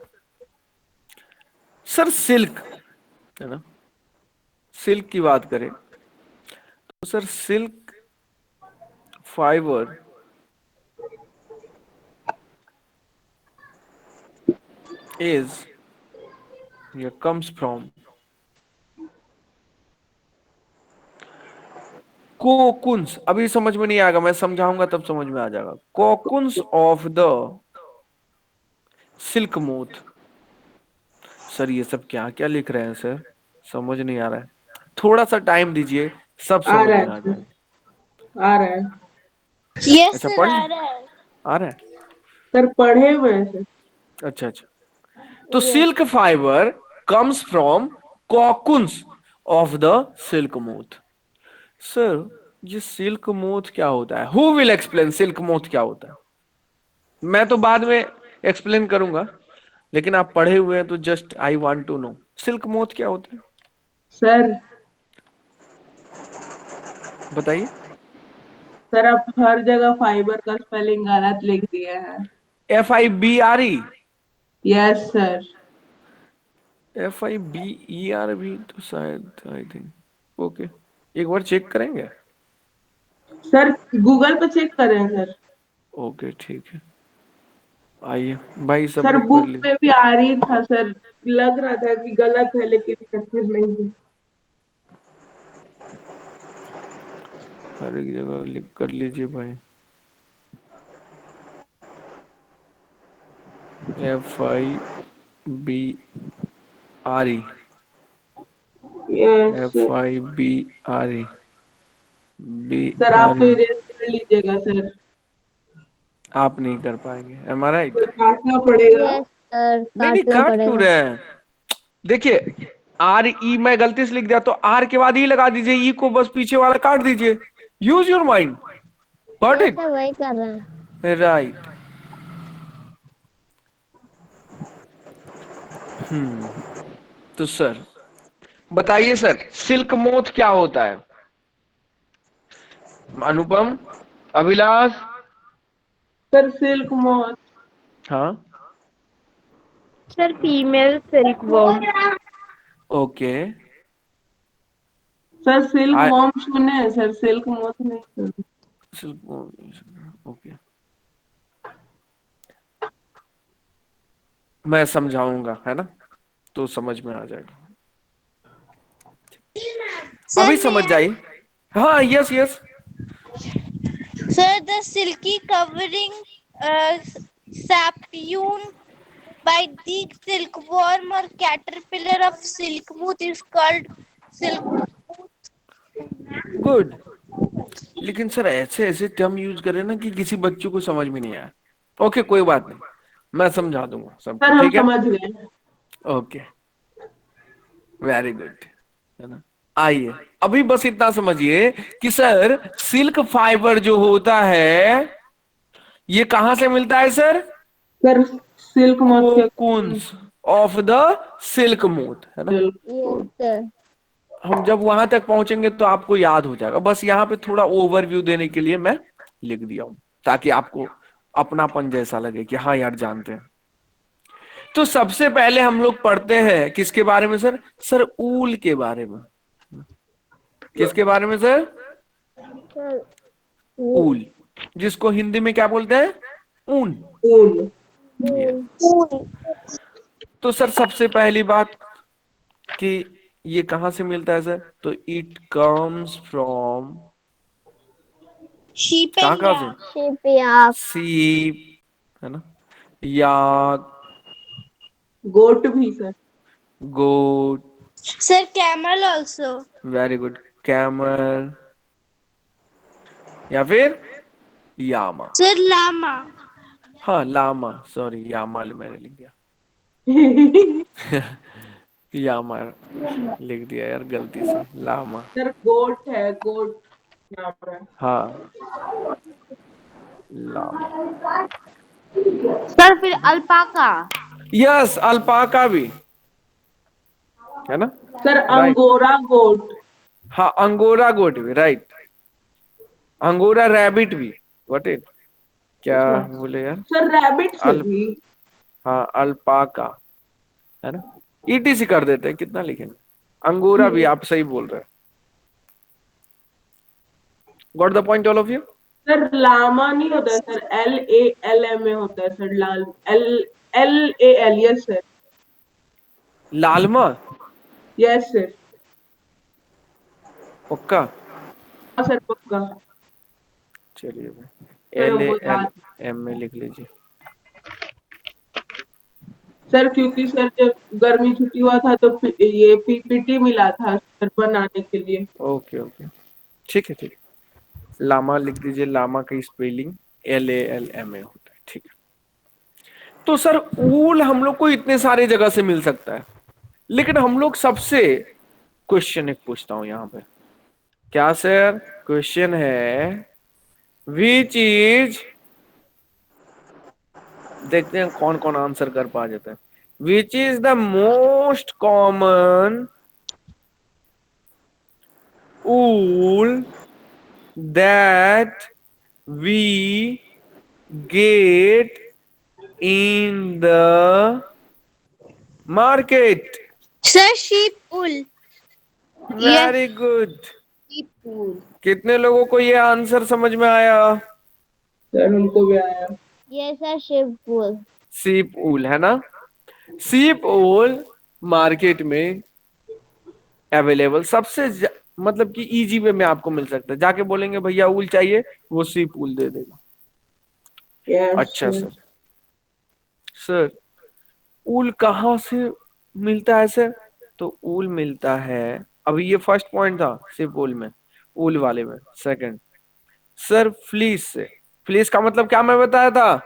Speaker 1: सर सिल्क, है ना, सिल्क की बात करें तो सर सिल्क फाइबर इज, या कम्स फ्रॉम कोकुन्स। अभी समझ में नहीं आएगा, मैं समझाऊंगा तब समझ में आ जाएगा। Cocoons of the silk moth. Sir ये सब क्या क्या लिख रहे हैं सर, समझ नहीं आ रहा है, थोड़ा सा टाइम दीजिए, सब
Speaker 2: आ
Speaker 1: समझ
Speaker 2: रहा
Speaker 1: में आ
Speaker 2: है,
Speaker 1: जाएगा।
Speaker 2: आ रहा है।
Speaker 3: Yes,
Speaker 1: अच्छा
Speaker 3: sir.
Speaker 1: पढ़ ले,
Speaker 3: आ रहा है.
Speaker 1: आ रहा है?
Speaker 2: सर पढ़े हुए हैं सर।
Speaker 1: अच्छा अच्छा। तो
Speaker 4: Yes.
Speaker 1: Silk fibre comes from cocoons of the silk moth. Sir ये सिल्क मोथ क्या होता है? Who will explain silk moth क्या होता है? मैं तो बाद में एक्सप्लेन करूंगा, लेकिन आप पढ़े हुए हैं तो just I want to know silk moth क्या होता है,
Speaker 2: सर
Speaker 1: बताइए।
Speaker 2: सर आप हर जगह फाइबर का स्पेलिंग गलत लिख दिए हैं।
Speaker 1: FIBRE?
Speaker 2: Yes sir.
Speaker 1: FIBER भी तो शायद, आई थिंक, ओके। एक बार चेक करेंगे?
Speaker 2: सर गूगल पे चेक करें सर।
Speaker 1: ओके ठीक है, आइए भाई सब
Speaker 2: सर
Speaker 1: लोग कर
Speaker 2: बुक
Speaker 1: लीजिए।
Speaker 2: में भी आ रही था सर, लग रहा था कि गलत है लेकिन फिर नहीं है।
Speaker 1: हर एक जगह लिख कर लीजिए भाई। FIBRE,
Speaker 2: यस
Speaker 1: FIBRE,
Speaker 2: सर, आप तो
Speaker 1: BRE।
Speaker 2: इरेज कर लीजिएगा सर।
Speaker 1: आप नहीं कर पाएंगे, एम आई राइट?
Speaker 2: सर काटना पड़ेगा।
Speaker 4: यस सर,
Speaker 1: नहीं नहीं,
Speaker 4: काटना
Speaker 1: काट क्यों
Speaker 4: पड़ेगा।
Speaker 1: रहे हैं? देखिए, RE मैं गलती से लिख दिया तो R के बाद E लगा दीजिए, E को बस पीछे वाला काट दीजिए। Use your mind. Got
Speaker 4: yes
Speaker 1: it?
Speaker 4: Sir, वही कर रहे हैं।
Speaker 1: राइट। तो सर बताइए सर, सिल्क मोथ क्या होता है? Anupam, Abhilash.
Speaker 2: Sir silk moth.
Speaker 1: हाँ,
Speaker 5: sir female silk worm.
Speaker 1: Okay.
Speaker 2: Sir silk
Speaker 1: ah,
Speaker 2: worm सुने हैं सर, सिल्क मॉथ नहीं सुने।
Speaker 1: सिल्क, ओके, मैं समझाऊंगा, है ना, तो समझ में आ जाएगा।
Speaker 3: Sir,
Speaker 1: अभी
Speaker 3: may
Speaker 1: समझ
Speaker 3: I?
Speaker 1: जाइए। हाँ, yes yes.
Speaker 3: Sir, the silky covering uh, sapoon by the silkworm or caterpillar of silkmoth is called silk.
Speaker 1: Good. लेकिन सर ऐसे ऐसे टर्म यूज करें ना कि किसी बच्चों को समझ में नहीं आया। ओके, कोई बात नहीं, मैं समझा दूंगा सबको,
Speaker 2: सर हम
Speaker 1: ठीक है?
Speaker 2: समझ गए।
Speaker 1: ओके, वेरी गुड, है ना। आइए, अभी बस इतना समझिए कि सर सिल्क फाइबर जो होता है ये कहां से मिलता है सर?
Speaker 2: सर सिल्क मॉथ के
Speaker 1: कोकुन्स ऑफ द सिल्क मोथ, है ना।
Speaker 4: Yes sir.
Speaker 1: हम जब वहां तक पहुंचेंगे तो आपको याद हो जाएगा, बस यहाँ पे थोड़ा ओवरव्यू देने के लिए मैं लिख दिया हूं, ताकि आपको अपनापन जैसा लगे कि हाँ यार जानते हैं। तो सबसे पहले हम लोग पढ़ते हैं किसके बारे में सर? सर ऊल के बारे में। किसके बारे में सर?
Speaker 4: सर
Speaker 1: ऊल, जिसको हिंदी में क्या बोलते हैं? ऊन।
Speaker 2: ऊन।
Speaker 1: ये
Speaker 4: ऊन।
Speaker 1: तो सर सबसे पहली बात कि ये कहां से मिलता है सर? तो इट कम्स फ्रॉम,
Speaker 3: Sheep
Speaker 1: कहां
Speaker 3: and
Speaker 1: कहां से?
Speaker 3: yak.
Speaker 4: शिप या
Speaker 1: सीप, है ना, या
Speaker 2: गोट भी सर।
Speaker 1: गोट,
Speaker 3: Sir, camel also.
Speaker 1: Very good, camel, या फिर यामा।
Speaker 3: Sir, llama.
Speaker 1: हाँ लामा, सॉरी यामा मैंने लिख दिया। यामा लिख दिया यार गलती से, लामा।
Speaker 2: सर गोट है, गोट यहाँ पर।
Speaker 1: हाँ, लामा।
Speaker 5: सर फिर अल्पाका।
Speaker 1: यस, अल्पाका भी, है ना,
Speaker 2: सर
Speaker 1: राइट।
Speaker 2: अंगोरा गोट।
Speaker 1: हाँ, अंगोरा गोट भी राइट, अंगोरा रैबिट भी, व्हाट इट, क्या
Speaker 2: अच्छा
Speaker 1: बोले यार?
Speaker 2: सर, रैबिट से
Speaker 1: अल
Speaker 2: भी।
Speaker 1: हाँ, अल्पाका, है ना, ETC कर देते हैं, कितना लिखेंगे। अंगोरा भी आप सही बोल रहे हैं। Got the point all of you?
Speaker 2: Sir लामा नहीं होता है सर, LALMA होता है सर, लाल LAL। Yes sir.
Speaker 1: लालमा,
Speaker 2: यस सर।
Speaker 1: पक्का?
Speaker 2: हाँ सर पक्का।
Speaker 1: चलिए भाई,
Speaker 2: सर
Speaker 1: LA
Speaker 2: हमको
Speaker 1: एल
Speaker 2: याद।
Speaker 1: एम में लिख लीजिए।
Speaker 2: सर क्योंकि सर जब गर्मी छुट्टी हुआ था तो ये PPT मिला था सर बनाने के लिए।
Speaker 1: ओके ओके, ठीक है ठीक है, लामा लिख दीजिए, लामा की स्पेलिंग LALMA होता है, ठीक है। तो सर ऊल हम लोग को इतने सारे जगह से मिल सकता है, लेकिन हम लोग सबसे क्वेश्चन एक पूछता हूं यहाँ पे। क्या सर? क्वेश्चन है, विच इज, देखते हैं कौन कौन आंसर कर पा जाता है। Which is the most common wool that we get in the market?
Speaker 3: Sir, sheep wool.
Speaker 5: Yes.
Speaker 1: Very good.
Speaker 3: Sheep.
Speaker 2: फूल।
Speaker 1: कितने लोगों को ये आंसर समझ में आया?
Speaker 2: सर हमको भी आया।
Speaker 4: Yes, sir. Sheep wool.
Speaker 1: सीप ऊल है ना। सीप ऊल मार्केट में अवेलेबल सबसे मतलब कि इजी वे में आपको मिल सकता है। जाके बोलेंगे भैया ऊल चाहिए, वो सीप ऊल दे देगा।
Speaker 2: यस
Speaker 1: अच्छा सर। सर ऊल कहाँ से मिलता है सर? तो ऊल मिलता है, अभी ये फर्स्ट पॉइंट था सिर्फ ऊल में, ऊल वाले में। सेकंड सर फ्लीस से। फ्लीस का मतलब क्या मैं बताया था?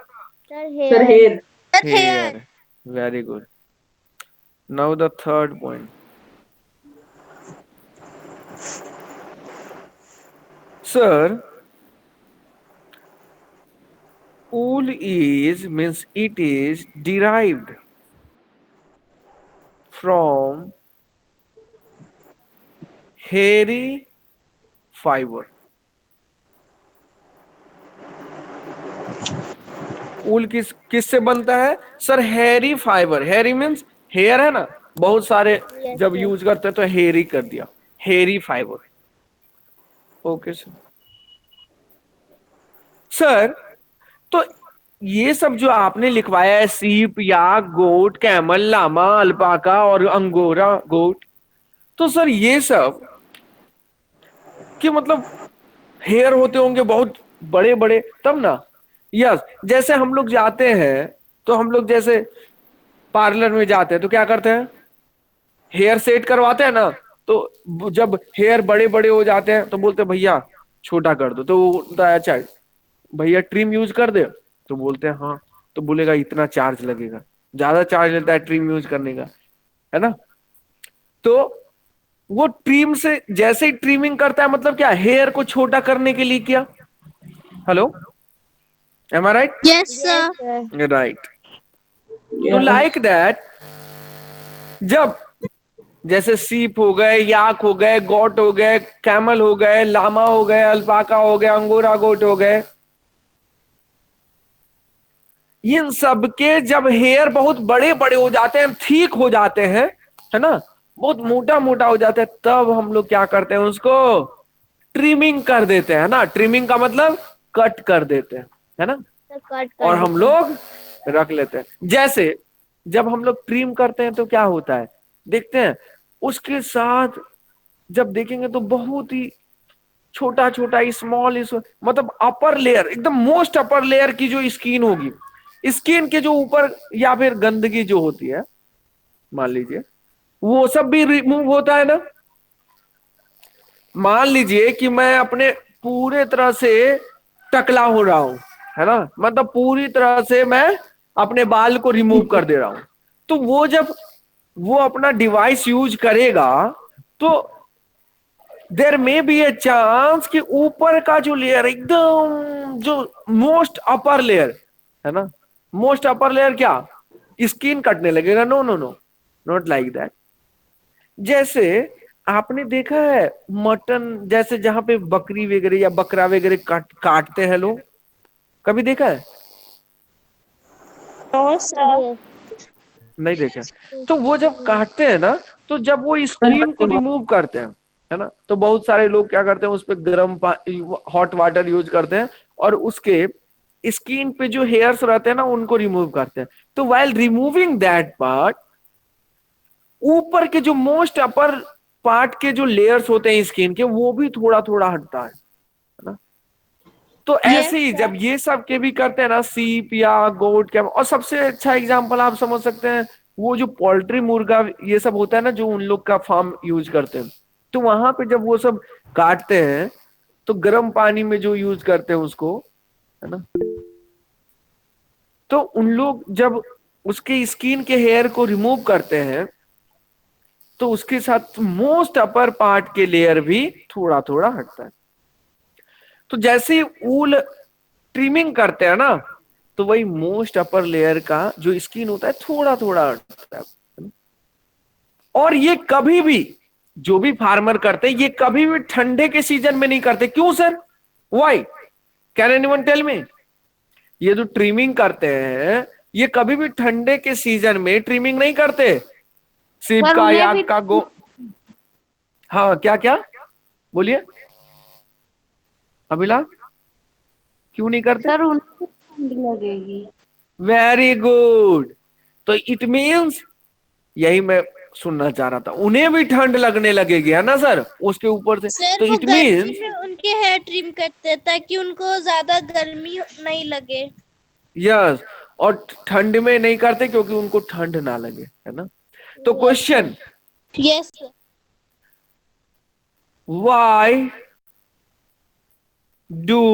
Speaker 4: Sir,
Speaker 2: sir
Speaker 4: hair.
Speaker 2: Hair.
Speaker 1: Hair. Very good. Now the third point. Sir wool is means it is derived from hairy fiber। Wool किससे बनता है sir? Hairy fibre. Hairy means hair है ना, बहुत सारे
Speaker 4: Yes,
Speaker 1: जब
Speaker 4: sir.
Speaker 1: यूज करते हैं तो हेयरी कर दिया, hairy fibre. Okay sir. Sir तो ये सब जो आपने लिखवाया है, सीप या गोट, कैमल, लामा, अल्पाका और अंगोरा गोट, तो सर ये सब कि मतलब हेयर होते होंगे बहुत बड़े बड़े तब ना। यस, जैसे हम लोग जाते हैं तो हम लोग जैसे पार्लर में जाते हैं तो क्या करते हैं? हेयर सेट करवाते हैं ना। तो जब हेयर बड़े बड़े हो जाते हैं तो बोलते हैं भैया छोटा कर दो, तो वो बोलता है अच्छा भैया ट्रिम यूज कर दे, तो बोलते हैं हाँ, तो बोलेगा इतना चार्ज लगेगा, ज्यादा चार्ज लेता है ट्रिम यूज करने का, है ना। तो वो ट्रिम से जैसे ही ट्रिमिंग करता है मतलब क्या, हेयर को छोटा करने के लिए किया। Hello, am I right?
Speaker 3: Yes,
Speaker 4: Yes,
Speaker 3: sir.
Speaker 4: sir.
Speaker 1: Right. तो
Speaker 2: यस।
Speaker 1: लाइक दैट, जब जैसे सीप हो गए, याक हो गए, गोट हो गए, कैमल हो गए, लामा हो गए, अल्पाका हो गए, अंगोरा गोट हो गए, इन सब के जब हेयर बहुत बड़े बड़े हो जाते हैं, ठीक हो जाते हैं, है ना, बहुत मोटा मोटा हो जाता है, तब हम लोग क्या करते हैं? उसको ट्रिमिंग कर देते हैं ना। ट्रिमिंग का मतलब कट कर देते हैं, है ना।
Speaker 4: Sir, cut
Speaker 1: और
Speaker 4: कर
Speaker 1: हम
Speaker 4: देते हैं।
Speaker 1: लोग रख लेते हैं। जैसे जब हम लोग ट्रिम करते हैं तो क्या होता है देखते हैं, उसके साथ जब देखेंगे तो बहुत ही छोटा छोटा स्मॉल मतलब अपर लेयर, एकदम मोस्ट अपर लेयर की जो स्किन होगी, स्किन के जो ऊपर या फिर गंदगी जो होती है मान लीजिए, वो सब भी रिमूव होता है ना। मान लीजिए कि मैं अपने पूरे तरह से टकला हो रहा हूं, है ना, मतलब पूरी तरह से मैं अपने बाल को रिमूव कर दे रहा हूं, तो वो जब वो अपना डिवाइस यूज करेगा तो देर में बी ए चांस कि ऊपर का जो लेयर, एकदम जो मोस्ट अपर लेयर है ना, मोस्ट अपर लेयर क्या, स्किन कटने लगेगा। No no no, not like that. जैसे आपने देखा है मटन, जैसे जहां पे बकरी वगैरह या बकरा वगैरह काटते हैं लोग, कभी देखा है?
Speaker 3: No, sir.
Speaker 4: Yes.
Speaker 1: नहीं देखा। तो वो जब काटते हैं ना, तो जब वो स्किन को रिमूव करते हैं, है ना, तो बहुत सारे लोग क्या करते हैं, उस पर गर्म हॉट वाटर यूज करते हैं और उसके स्किन पे जो हेयर्स रहते हैं ना उनको रिमूव करते हैं। तो वाइल रिमूविंग दैट पार्ट, ऊपर के जो मोस्ट अपर पार्ट के जो लेयर्स होते हैं स्किन के, वो भी थोड़ा थोड़ा हटता है ना। तो ऐसे ही जब ये सब के भी करते हैं ना, सीप या गोट के, और सबसे अच्छा एग्जांपल आप समझ सकते हैं वो जो पोल्ट्री मुर्गा ये सब होता है ना, जो उन लोग का फार्म यूज करते हैं, तो वहां पे जब वो सब काटते हैं तो गर्म पानी में जो यूज करते हैं उसको, है ना, तो उन लोग जब उसके स्किन के हेयर को रिमूव करते हैं तो उसके साथ मोस्ट अपर पार्ट के लेयर भी थोड़ा थोड़ा हटता है। तो जैसे ही ऊल ट्रिमिंग करते हैं ना, तो वही मोस्ट अपर लेयर का जो स्किन होता है थोड़ा थोड़ा हटता है। और ये कभी भी जो भी फार्मर करते हैं, ये कभी भी ठंडे के सीजन में नहीं करते। क्यों sir? Why? Can anyone tell me? ये जो ट्रिमिंग करते हैं ये कभी भी ठंडे के सीजन में ट्रिमिंग नहीं करते। सीप
Speaker 5: सर
Speaker 1: का,
Speaker 5: उन्हें भी
Speaker 1: याक का, गो, हाँ क्या क्या बोलिए। अभिला क्यों नहीं करते?
Speaker 5: सर उनको ठंड लगेगी।
Speaker 1: Very good. तो इट मीन्स, यही मैं सुनना चाह रहा था, उन्हें भी ठंड लगने लगेगी, है ना सर, उसके ऊपर से।
Speaker 3: सर
Speaker 1: तो
Speaker 3: वो
Speaker 1: इट
Speaker 3: गर्मी
Speaker 1: मीन्स,
Speaker 3: में उनके हेयर ट्रिम करते हैं ताकि उनको ज्यादा गर्मी नहीं लगे।
Speaker 1: यस, और ठंड में नहीं करते क्योंकि उनको ठंड ना लगे, है ना। तो
Speaker 3: yes sir.
Speaker 1: Question,
Speaker 3: yes sir.
Speaker 1: Why do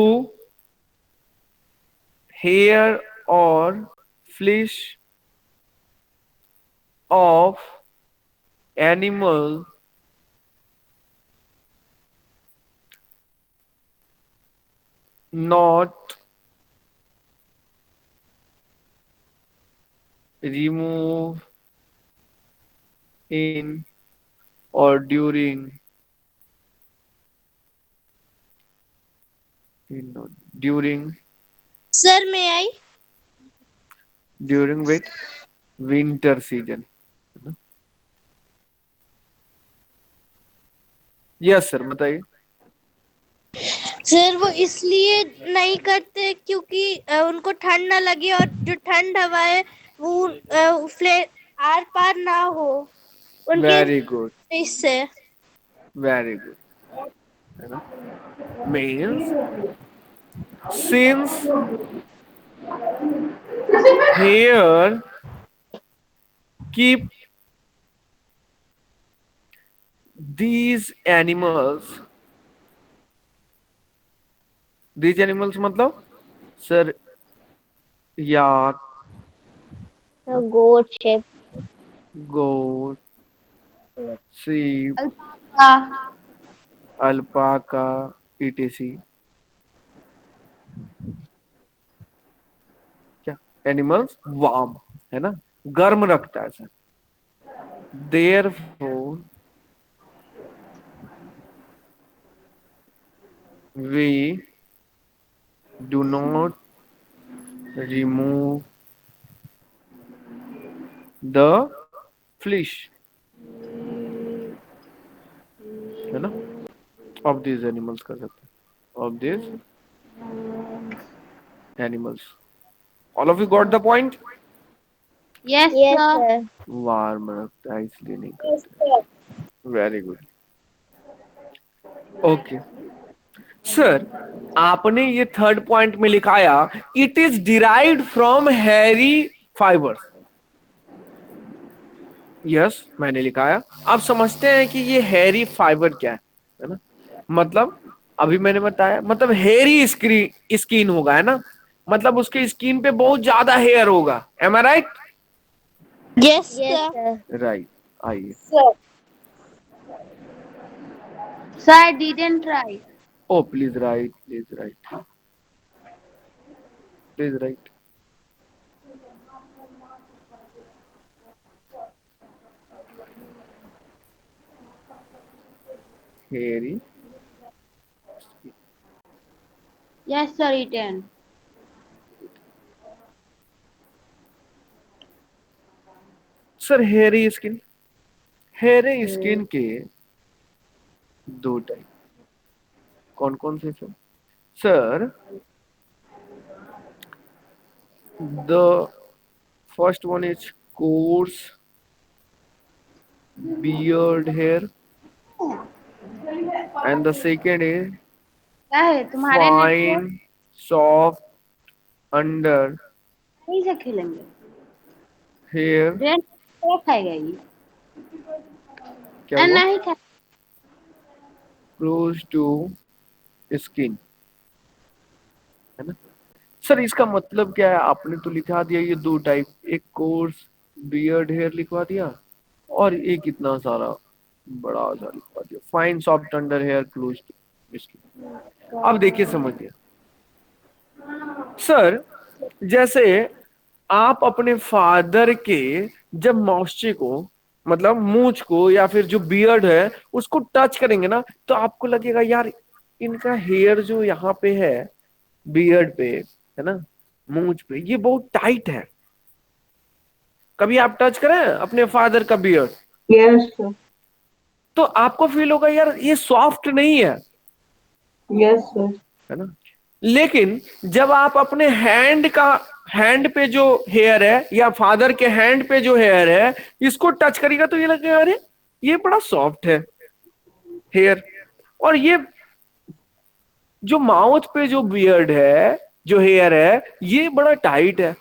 Speaker 1: hair और fleece of animal not remove in or during
Speaker 3: sir मैं आई।
Speaker 1: during with winter season? Yes sir, बताइए।
Speaker 3: सर वो इसलिए नहीं करते क्योंकि उनको ठंड ना लगे और जो ठंड हवा है वो आर पार ना हो उनके
Speaker 1: वेरी गुड,
Speaker 3: इससे।
Speaker 1: वेरी गुड, है ना। Means since here keep these animals मतलब sir yak,
Speaker 4: The goat sheep.
Speaker 1: goat, sheep,
Speaker 5: हाँ,
Speaker 1: alpaca, etc. क्या एनिमल्स वार्म, है ना, गर्म रखता है sir. Therefore we do not remove the flesh, है ना, of these animals कर सकते हैं, of these animals. All of you got the point?
Speaker 5: Yes
Speaker 4: Yes,
Speaker 5: sir.
Speaker 4: sir.
Speaker 1: Warm रखता है इसलिए नहीं करते। Very good, okay sir. आपने ये थर्ड पॉइंट में लिखाया इट इज डिराइव्ड फ्रॉम हेरी फाइबर्स। यस, मैंने लिखाया। आप समझते हैं कि ये हेरी फाइबर क्या है ना, मतलब अभी मैंने बताया, मतलब हेरी स्किन होगा, है ना, मतलब उसके स्किन पे बहुत ज्यादा हेयर होगा। Am I right?
Speaker 3: Yes
Speaker 4: Yes,
Speaker 3: sir.
Speaker 4: sir.
Speaker 1: Right, आइए।
Speaker 5: Sir I didn't write.
Speaker 1: Oh please write, please write, please write. Hairy,
Speaker 5: yes sir return.
Speaker 1: Sir hairy skin, hairy skin के दो टाइप कौन कौन से सर? Sir the first one is coarse beard hair and the second is
Speaker 5: क्या है तुम्हारे network?
Speaker 1: fine soft under
Speaker 5: नहीं से खेलेंगे।
Speaker 1: hair।
Speaker 5: रेन क्या खाएगा ये?
Speaker 1: क्या हुआ?
Speaker 5: नहीं खा।
Speaker 1: close to skin, है ना। सर इसका मतलब क्या है? आपने तो लिखा दिया ये दो टाइप, एक कोर्स बियर्ड हेयर लिखवा दिया और एक इतना सारा बड़ा सा लिखवा दिया fine soft under hair close to skin. अब देखिए, समझिए सर, जैसे आप अपने फादर के जब मॉइस्चर को, मतलब मूंछ को या फिर जो बियर्ड है उसको टच करेंगे ना, तो आपको लगेगा यार इनका हेयर जो यहाँ पे है बियर्ड पे, है ना, मूंछ पे, ये बहुत टाइट है। कभी आप टच करें अपने फादर का बियर्ड
Speaker 2: Yes, sir.
Speaker 1: तो आपको फील होगा यार ये सॉफ्ट नहीं है,
Speaker 2: Yes, sir.
Speaker 1: है ना। लेकिन जब आप अपने हैंड पे जो हेयर है या फादर के हैंड पे जो हेयर है इसको टच करेगा तो ये लगेगा अरे ये बड़ा सॉफ्ट है हेयर, और ये जो माउथ पे जो बियर्ड है जो हेयर है ये बड़ा टाइट है।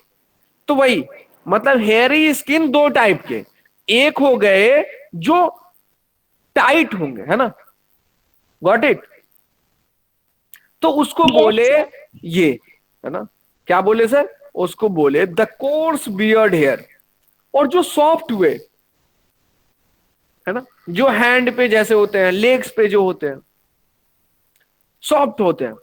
Speaker 1: तो वही मतलब हेयरी स्किन दो टाइप के, एक हो गए जो टाइट होंगे, है ना, गॉट इट। तो उसको
Speaker 4: Yes,
Speaker 1: बोले
Speaker 4: sir.
Speaker 1: ये, है ना, क्या बोले सर, उसको बोले द कोर्स बियर्ड हेयर। और जो सॉफ्ट हुए, है ना, जो हैंड पे जैसे होते हैं, लेग्स पे जो होते हैं, सॉफ्ट होते हैं,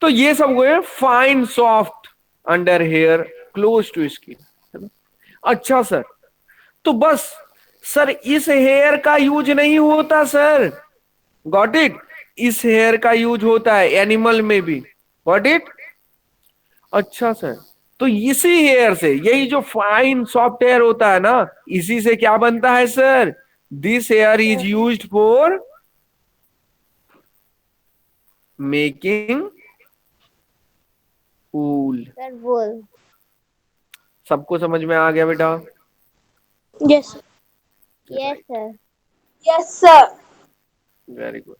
Speaker 1: तो ये सब हुए fine soft under hair close to skin, है ना। अच्छा सर, तो बस सर इस हेयर का यूज नहीं होता सर, गॉट इट, इस हेयर का यूज होता है एनिमल में भी, गॉट इट। अच्छा सर, तो इसी हेयर से, यही जो फाइन सॉफ्ट हेयर होता है ना, इसी से क्या बनता है sir, this here is used for making wool.
Speaker 4: Sir, wool.
Speaker 1: सबको समझ में आ गया बेटा?
Speaker 3: Yes
Speaker 4: Yes, sir.
Speaker 2: Yes sir.
Speaker 1: Very good.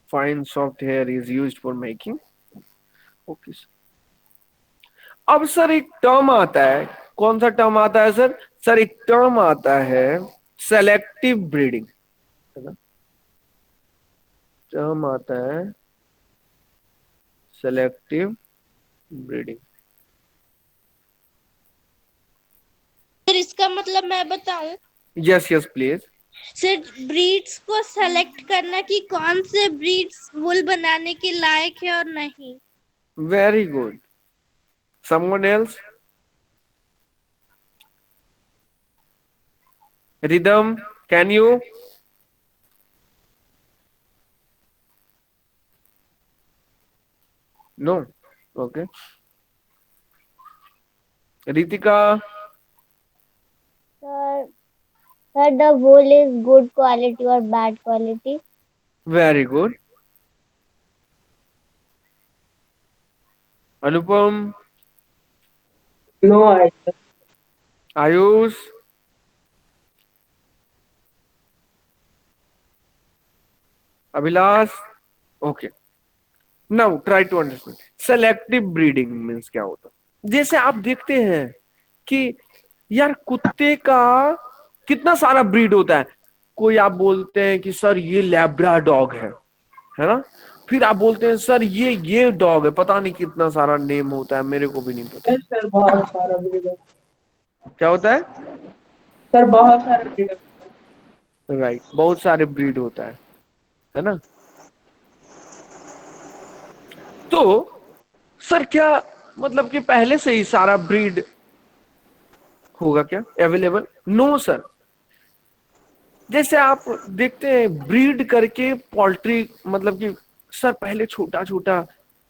Speaker 1: Fine soft here is used for making, okay sir. अब सर एक टर्म आता है, कौन सा टर्म आता है सर? सर एक टर्म आता है सेलेक्टिव ब्रीडिंग, है ना, टर्म आता है सेलेक्टिव ब्रीडिंग।
Speaker 3: फिर इसका मतलब मैं बताऊं?
Speaker 1: Yes yes please.
Speaker 3: सिर्फ ब्रीड्स को सेलेक्ट करना कि कौन से ब्रीड्स वुल बनाने के लायक है और नहीं।
Speaker 1: Very good, someone else? Ridham, can you? No, okay. Ritika?
Speaker 4: Sir, sir, the wool is good quality or bad quality?
Speaker 1: Very good. Anupam?
Speaker 2: No idea.
Speaker 1: Ayush? Abhilash? Okay, now try to understand selective breeding means क्या होता है। जैसे आप देखते हैं कि यार कुत्ते का कितना सारा ब्रीड होता है। कोई आप बोलते हैं कि सर ये लैब्रा डॉग है ना, फिर आप बोलते हैं सर ये डॉग है, पता नहीं कितना सारा नेम होता है, मेरे को भी नहीं पता
Speaker 2: यस सर, बहुत सारा ब्रीड है।
Speaker 1: क्या होता है।
Speaker 2: सर बहुत सारा ब्रीड है।
Speaker 1: राइट, बहुत सारे ब्रीड होता है ना। तो सर क्या मतलब कि पहले से ही सारा ब्रीड होगा क्या अवेलेबल? No sir. जैसे आप देखते हैं ब्रीड करके पोल्ट्री, मतलब कि सर पहले छोटा छोटा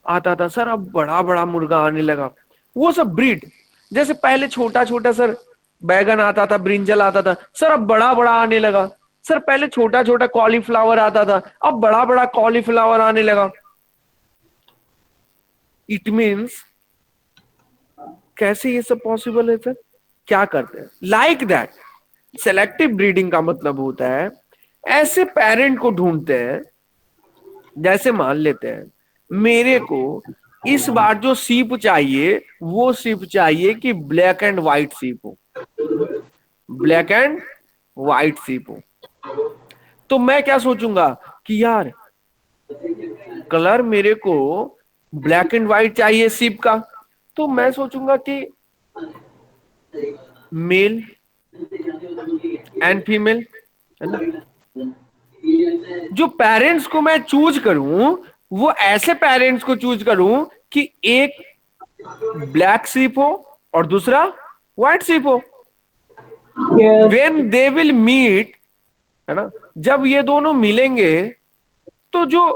Speaker 1: आता था सर, अब बड़ा बड़ा मुर्गा आने लगा, वो सब ब्रीड। जैसे पहले छोटा छोटा सर बैगन आता था, ब्रिंजल आता था, सर अब बड़ा बड़ा आने लगा। सर पहले छोटा छोटा कॉलीफ्लावर आता था, अब बड़ा बड़ा कॉलीफ्लावर आने लगा। इट मीन्स कैसे ये सब पॉसिबल है सर? क्या करते हैं लाइक दैट। सेलेक्टिव ब्रीडिंग का मतलब होता है ऐसे पेरेंट को ढूंढते हैं, जैसे मान लेते हैं मेरे को इस बार जो सीप चाहिए वो सीप चाहिए कि ब्लैक एंड व्हाइट सीप हो, ब्लैक एंड व्हाइट सीप हो। तो मैं क्या सोचूंगा कि यार कलर मेरे को ब्लैक एंड व्हाइट चाहिए सीप का, तो मैं सोचूंगा कि मेल एंड फीमेल, है ना। जो पेरेंट्स को मैं चूज करूं वो ऐसे पेरेंट्स को चूज करूं कि एक ब्लैक सीप हो और दूसरा व्हाइट सीप हो।
Speaker 2: Yes
Speaker 1: when they will meet, है ना, जब ये दोनों मिलेंगे तो जो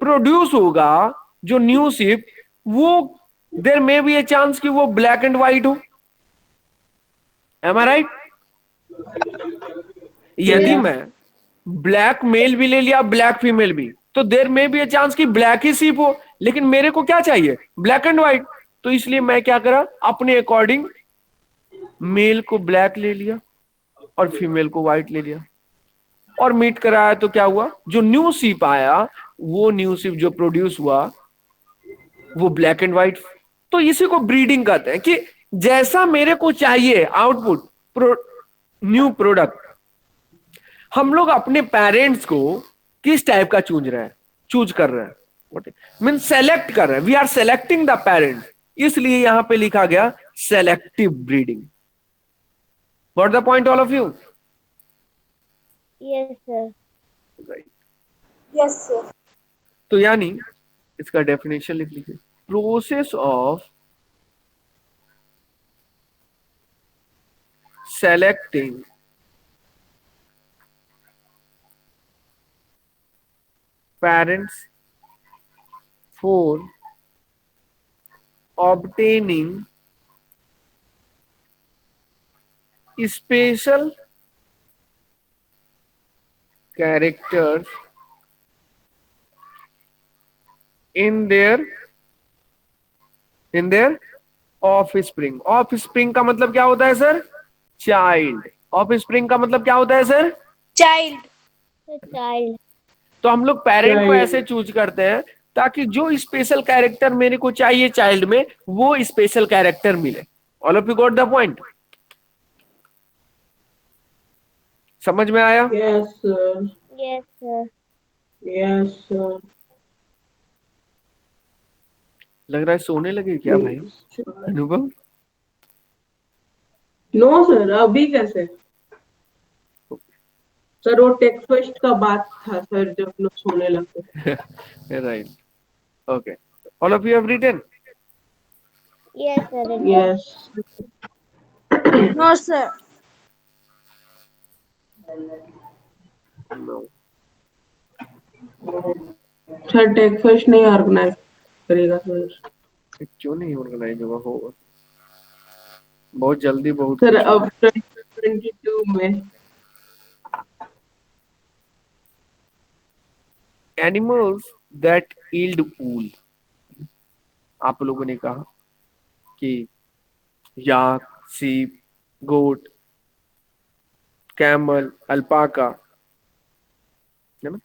Speaker 1: प्रोड्यूस होगा जो न्यू सीप, वो there may be a chance कि वो ब्लैक एंड व्हाइट हो। Am I right? यदि
Speaker 2: Yeah.
Speaker 1: मैं ब्लैक मेल भी ले लिया, ब्लैक फीमेल भी, तो देर में भी चांस कि ब्लैक ही सीप हो, लेकिन मेरे को क्या चाहिए, ब्लैक एंड व्हाइट। तो इसलिए मैं क्या करा, अपने अकॉर्डिंग मेल को ब्लैक ले लिया और फीमेल को व्हाइट ले लिया और मीट कराया। तो क्या हुआ, जो न्यू सीप आया, वो न्यू सीप जो प्रोड्यूस हुआ वो ब्लैक एंड व्हाइट। तो इसी को ब्रीडिंग कहते हैं कि जैसा मेरे को चाहिए आउटपुट, न्यू प्रोडक्ट, हम लोग अपने पेरेंट्स को किस टाइप का चूज कर रहे हैं, मीन सेलेक्ट कर रहे हैं, we are selecting the parents. इसलिए यहां पे लिखा गया selective breeding. What the point all of you?
Speaker 4: Yes, sir.
Speaker 1: Right.
Speaker 3: Yes, sir.
Speaker 1: तो यानी इसका डेफिनेशन लिख लीजिए, process of selecting parents for obtaining special characters in their offspring। offspring का मतलब क्या होता है सर? चाइल्ड। offspring का मतलब क्या होता है सर?
Speaker 3: Child.
Speaker 4: The child.
Speaker 1: तो हम लोग पेरेंट को
Speaker 2: Child.
Speaker 1: ऐसे चूज करते हैं ताकि जो स्पेशल कैरेक्टर मेरे को चाहिए चाइल्ड में, वो स्पेशल कैरेक्टर मिले। All of you got the point? समझ में आया?
Speaker 2: Yes, sir.
Speaker 4: Yes, sir.
Speaker 2: Yes, sir.
Speaker 1: लग रहा है सोने लगे क्या भाई अनुभव?
Speaker 2: नो सर, अभी कैसे? सर वो टेक्स्ट फर्स्ट का बात था सर, जब लोग सोने लगते।
Speaker 1: Right, okay. All of you have written?
Speaker 4: Yes, sir. It is.
Speaker 2: Yes.
Speaker 3: No, sir.
Speaker 1: No.
Speaker 2: Sir text first नहीं ऑर्गेनाइज करेगा सर।
Speaker 1: क्यों नहीं ऑर्गेनाइज होगा? बहुत जल्दी, बहुत
Speaker 2: सर
Speaker 1: कुछ
Speaker 2: अब
Speaker 1: होगा।
Speaker 2: 2022 में
Speaker 1: एनिमल्स दैट यील्ड वूल, आप लोगों ने कहा कि याक, सीप, गोट, कैमल, अल्पाका, है ना?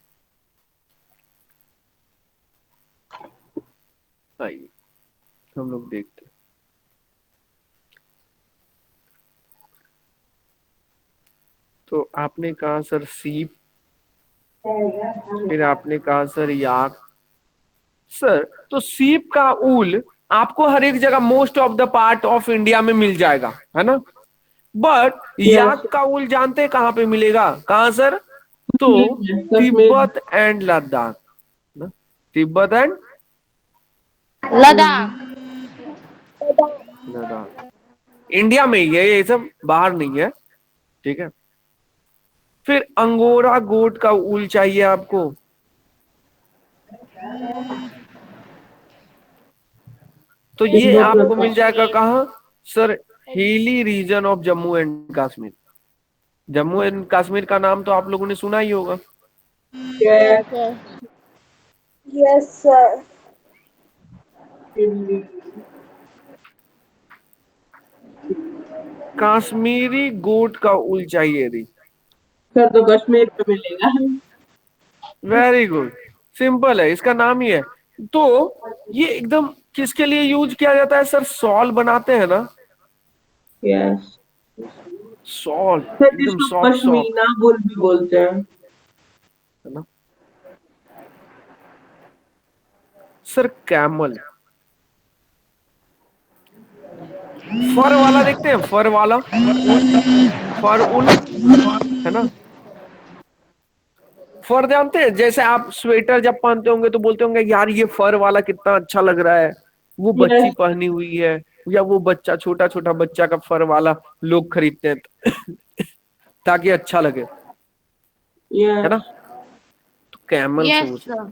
Speaker 1: आइए हम लोग देखते हैं। तो आपने कहा सर सीप, फिर आपने कहा सर याक। सर तो सीप का ऊल आपको हर एक जगह, most of the part of India में मिल जाएगा, है ना? बट याक का ऊल जानते हैं कहाँ पे मिलेगा? कहाँ सर? तो
Speaker 2: कश्मीर।
Speaker 1: तिब्बत एंड लद्दाख ना? तिब्बत एंड
Speaker 5: लद्दाख।
Speaker 1: लद्दाख इंडिया में ही है, ये सब बाहर नहीं है, ठीक है। फिर अंगोरा गोट का ऊल चाहिए आपको, तो ये आपको मिल जाएगा कहाँ sir? Hilly region of Jammu and Kashmir. Jammu and Kashmir का नाम तो आप लोगों ने सुना ही होगा।
Speaker 4: Yes, sir.
Speaker 3: Yes, sir.
Speaker 1: Kashmiri गोट का ऊल चाहिए थी।
Speaker 2: सर तो कश्मीर में मिलेगा।
Speaker 1: वेरी गुड, सिंपल है, इसका नाम ही है। तो ये एकदम किसके लिए यूज किया जाता है सर? सॉल बनाते हैं ना,
Speaker 2: यस
Speaker 1: सॉल,
Speaker 2: सर,
Speaker 1: एकदम
Speaker 2: जिसको
Speaker 1: सॉफ्ट सॉफ्ट,
Speaker 2: पश्मीना वुल भी बोलते हैं।
Speaker 1: है ना? सर कैमल, फर वाला देखते हैं, फर वाला ऊल, फर ऊल, है ना? फर जानते हैं, जैसे आप स्वेटर जब पहनते होंगे तो बोलते होंगे यार ये फर वाला कितना अच्छा लग रहा है, वो बच्ची
Speaker 2: यस
Speaker 1: पहनी हुई है, या वो बच्चा, छोटा छोटा बच्चा का फर वाला लोग खरीदते हैं ताकि अच्छा लगे, है ना?
Speaker 2: यस
Speaker 1: तो कैमल
Speaker 5: यस
Speaker 1: सोच,
Speaker 5: सर।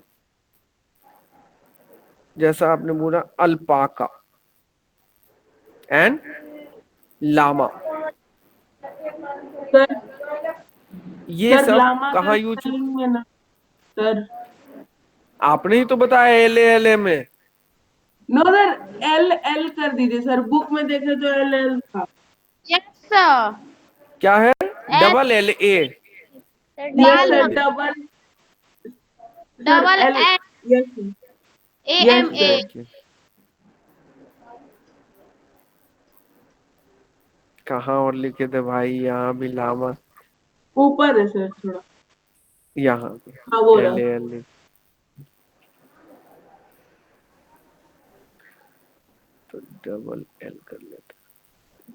Speaker 1: जैसा आपने बोला अल्पाका एंड लामा।
Speaker 2: सर
Speaker 1: ये
Speaker 2: सर
Speaker 1: सब
Speaker 2: लामा का
Speaker 1: कहाँ यूज?
Speaker 2: स्पेलिंग में ना सर,
Speaker 1: आपने ही तो बताया LALA में।
Speaker 2: नो सर, एल एल कर दीजिए सर, बुक में देखे तो एल एल था।
Speaker 5: Yes sir.
Speaker 1: क्या है? LLA।
Speaker 4: Sir
Speaker 2: yes
Speaker 4: double
Speaker 2: sir, double sir
Speaker 5: double
Speaker 2: L,
Speaker 5: L
Speaker 2: yes
Speaker 5: A
Speaker 2: yes
Speaker 5: M A.
Speaker 2: Sir.
Speaker 1: कहाँ और लिखे थे भाई? यहाँ भी लामा,
Speaker 2: ऊपर है सर थोड़ा।
Speaker 1: यहाँ भी
Speaker 2: हाँ वो रहा।
Speaker 1: LALA। तो डबल L कर लेते,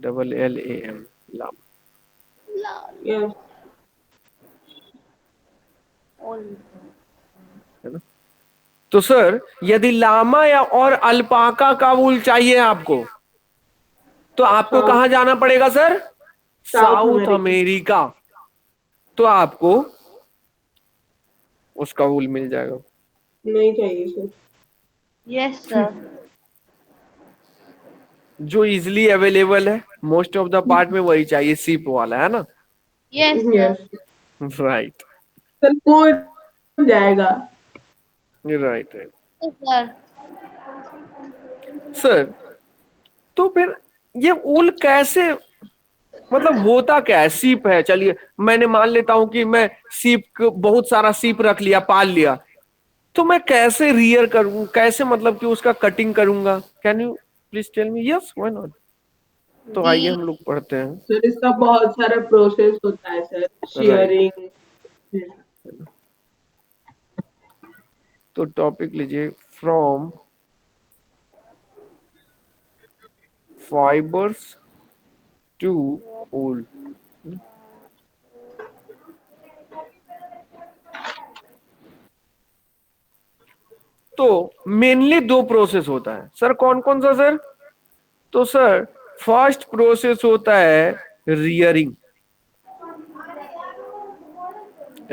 Speaker 1: LLAM, लामा।
Speaker 2: यस
Speaker 1: है ना? तो सर यदि लामा या और अल्पाका का वूल चाहिए आपको, तो आपको
Speaker 2: हाँ,
Speaker 1: कहां जाना पड़ेगा sir?
Speaker 2: South
Speaker 1: south
Speaker 2: America.
Speaker 1: America. तो आपको उसका वूल मिल जाएगा।
Speaker 2: नहीं चाहिए सर।
Speaker 5: Yes sir.
Speaker 1: जो इजिली अवेलेबल है मोस्ट ऑफ द पार्ट में, वही चाहिए, सीप वाला, है ना?
Speaker 5: Yes sir.
Speaker 2: Yes
Speaker 1: right
Speaker 2: sir, हो जाएगा।
Speaker 1: Right right.
Speaker 5: सर
Speaker 1: सर तो फिर ये ऊल कैसे, मतलब होता क्या है? सीप है, चलिए मैंने मान लेता हूं कि मैं सीप, बहुत सारा सीप रख लिया, पाल लिया, तो मैं कैसे रियर करूं, कैसे मतलब कि उसका कटिंग करूंगा? Can you please tell me? Yes, why not? तो आइए
Speaker 5: दी
Speaker 1: हम लोग पढ़ते हैं।
Speaker 2: सर इसका बहुत सारा प्रोसेस होता है सर,
Speaker 1: राइट।
Speaker 2: शेयरिंग।
Speaker 1: तो टॉपिक लीजिए, फ्रॉम फाइबर्स टू वूल। तो मेनली दो प्रोसेस होता है सर, कौन कौन सा सर? तो सर फर्स्ट प्रोसेस होता है रियरिंग,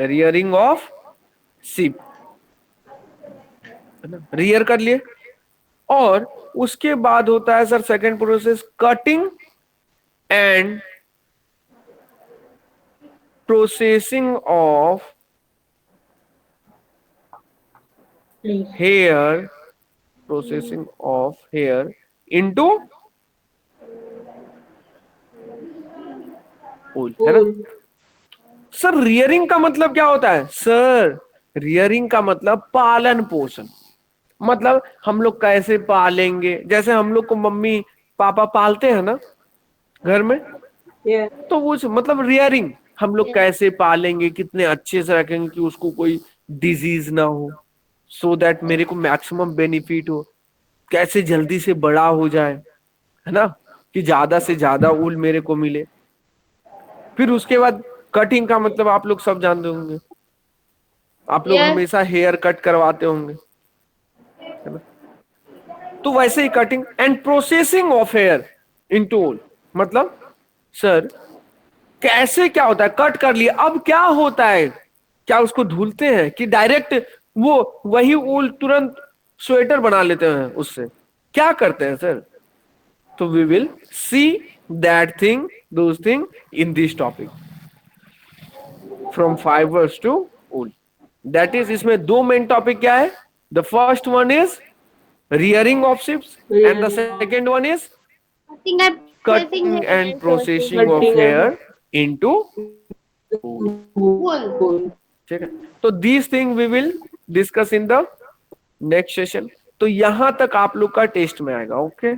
Speaker 1: रियरिंग ऑफ शिप, है ना? रियर कर लिए। और उसके बाद होता है sir second process, cutting and processing of
Speaker 2: please.
Speaker 1: Hair, processing of hair into wool, है ना? सर रियरिंग का मतलब क्या होता है? सर रियरिंग का मतलब पालन पोषण। मतलब हम लोग कैसे पालेंगे, जैसे हम लोग को मम्मी पापा पालते हैं ना घर में,
Speaker 2: यस
Speaker 1: तो वो मतलब रियरिंग, हम लोग कैसे पालेंगे, कितने अच्छे से रखेंगे कि उसको कोई डिजीज ना हो, सो दैट मेरे को मैक्सिमम बेनिफिट हो, कैसे जल्दी से बड़ा हो जाए, है ना, कि ज्यादा से ज्यादा ऊल मेरे को मिले। फिर उसके बाद कटिंग का मतलब आप लोग सब जानते होंगे, आप लोग
Speaker 5: यस
Speaker 1: हमेशा हेयर कट करवाते होंगे, है ना? तो वैसे ही cutting and processing of hair into wool, मतलब सर कैसे, क्या होता है? कट कर लिया, अब क्या होता है? क्या उसको धुलते हैं कि डायरेक्ट वो वही ऊल तुरंत स्वेटर बना लेते हैं उससे? क्या करते हैं सर? तो we will see that thing, those thing in this topic, from fibres to wool. That is, इसमें दो मेन टॉपिक क्या है? The first one is rearing of ships and the second one is
Speaker 5: cutting and
Speaker 1: cutting
Speaker 5: processing
Speaker 1: and
Speaker 4: and
Speaker 1: processing of
Speaker 2: cutting
Speaker 1: hair
Speaker 2: and
Speaker 1: into wool।
Speaker 5: Wool.
Speaker 1: ठीक है, तो these thing we will discuss in the next session। तो यहां तक आप लोग का test में आएगा। ओके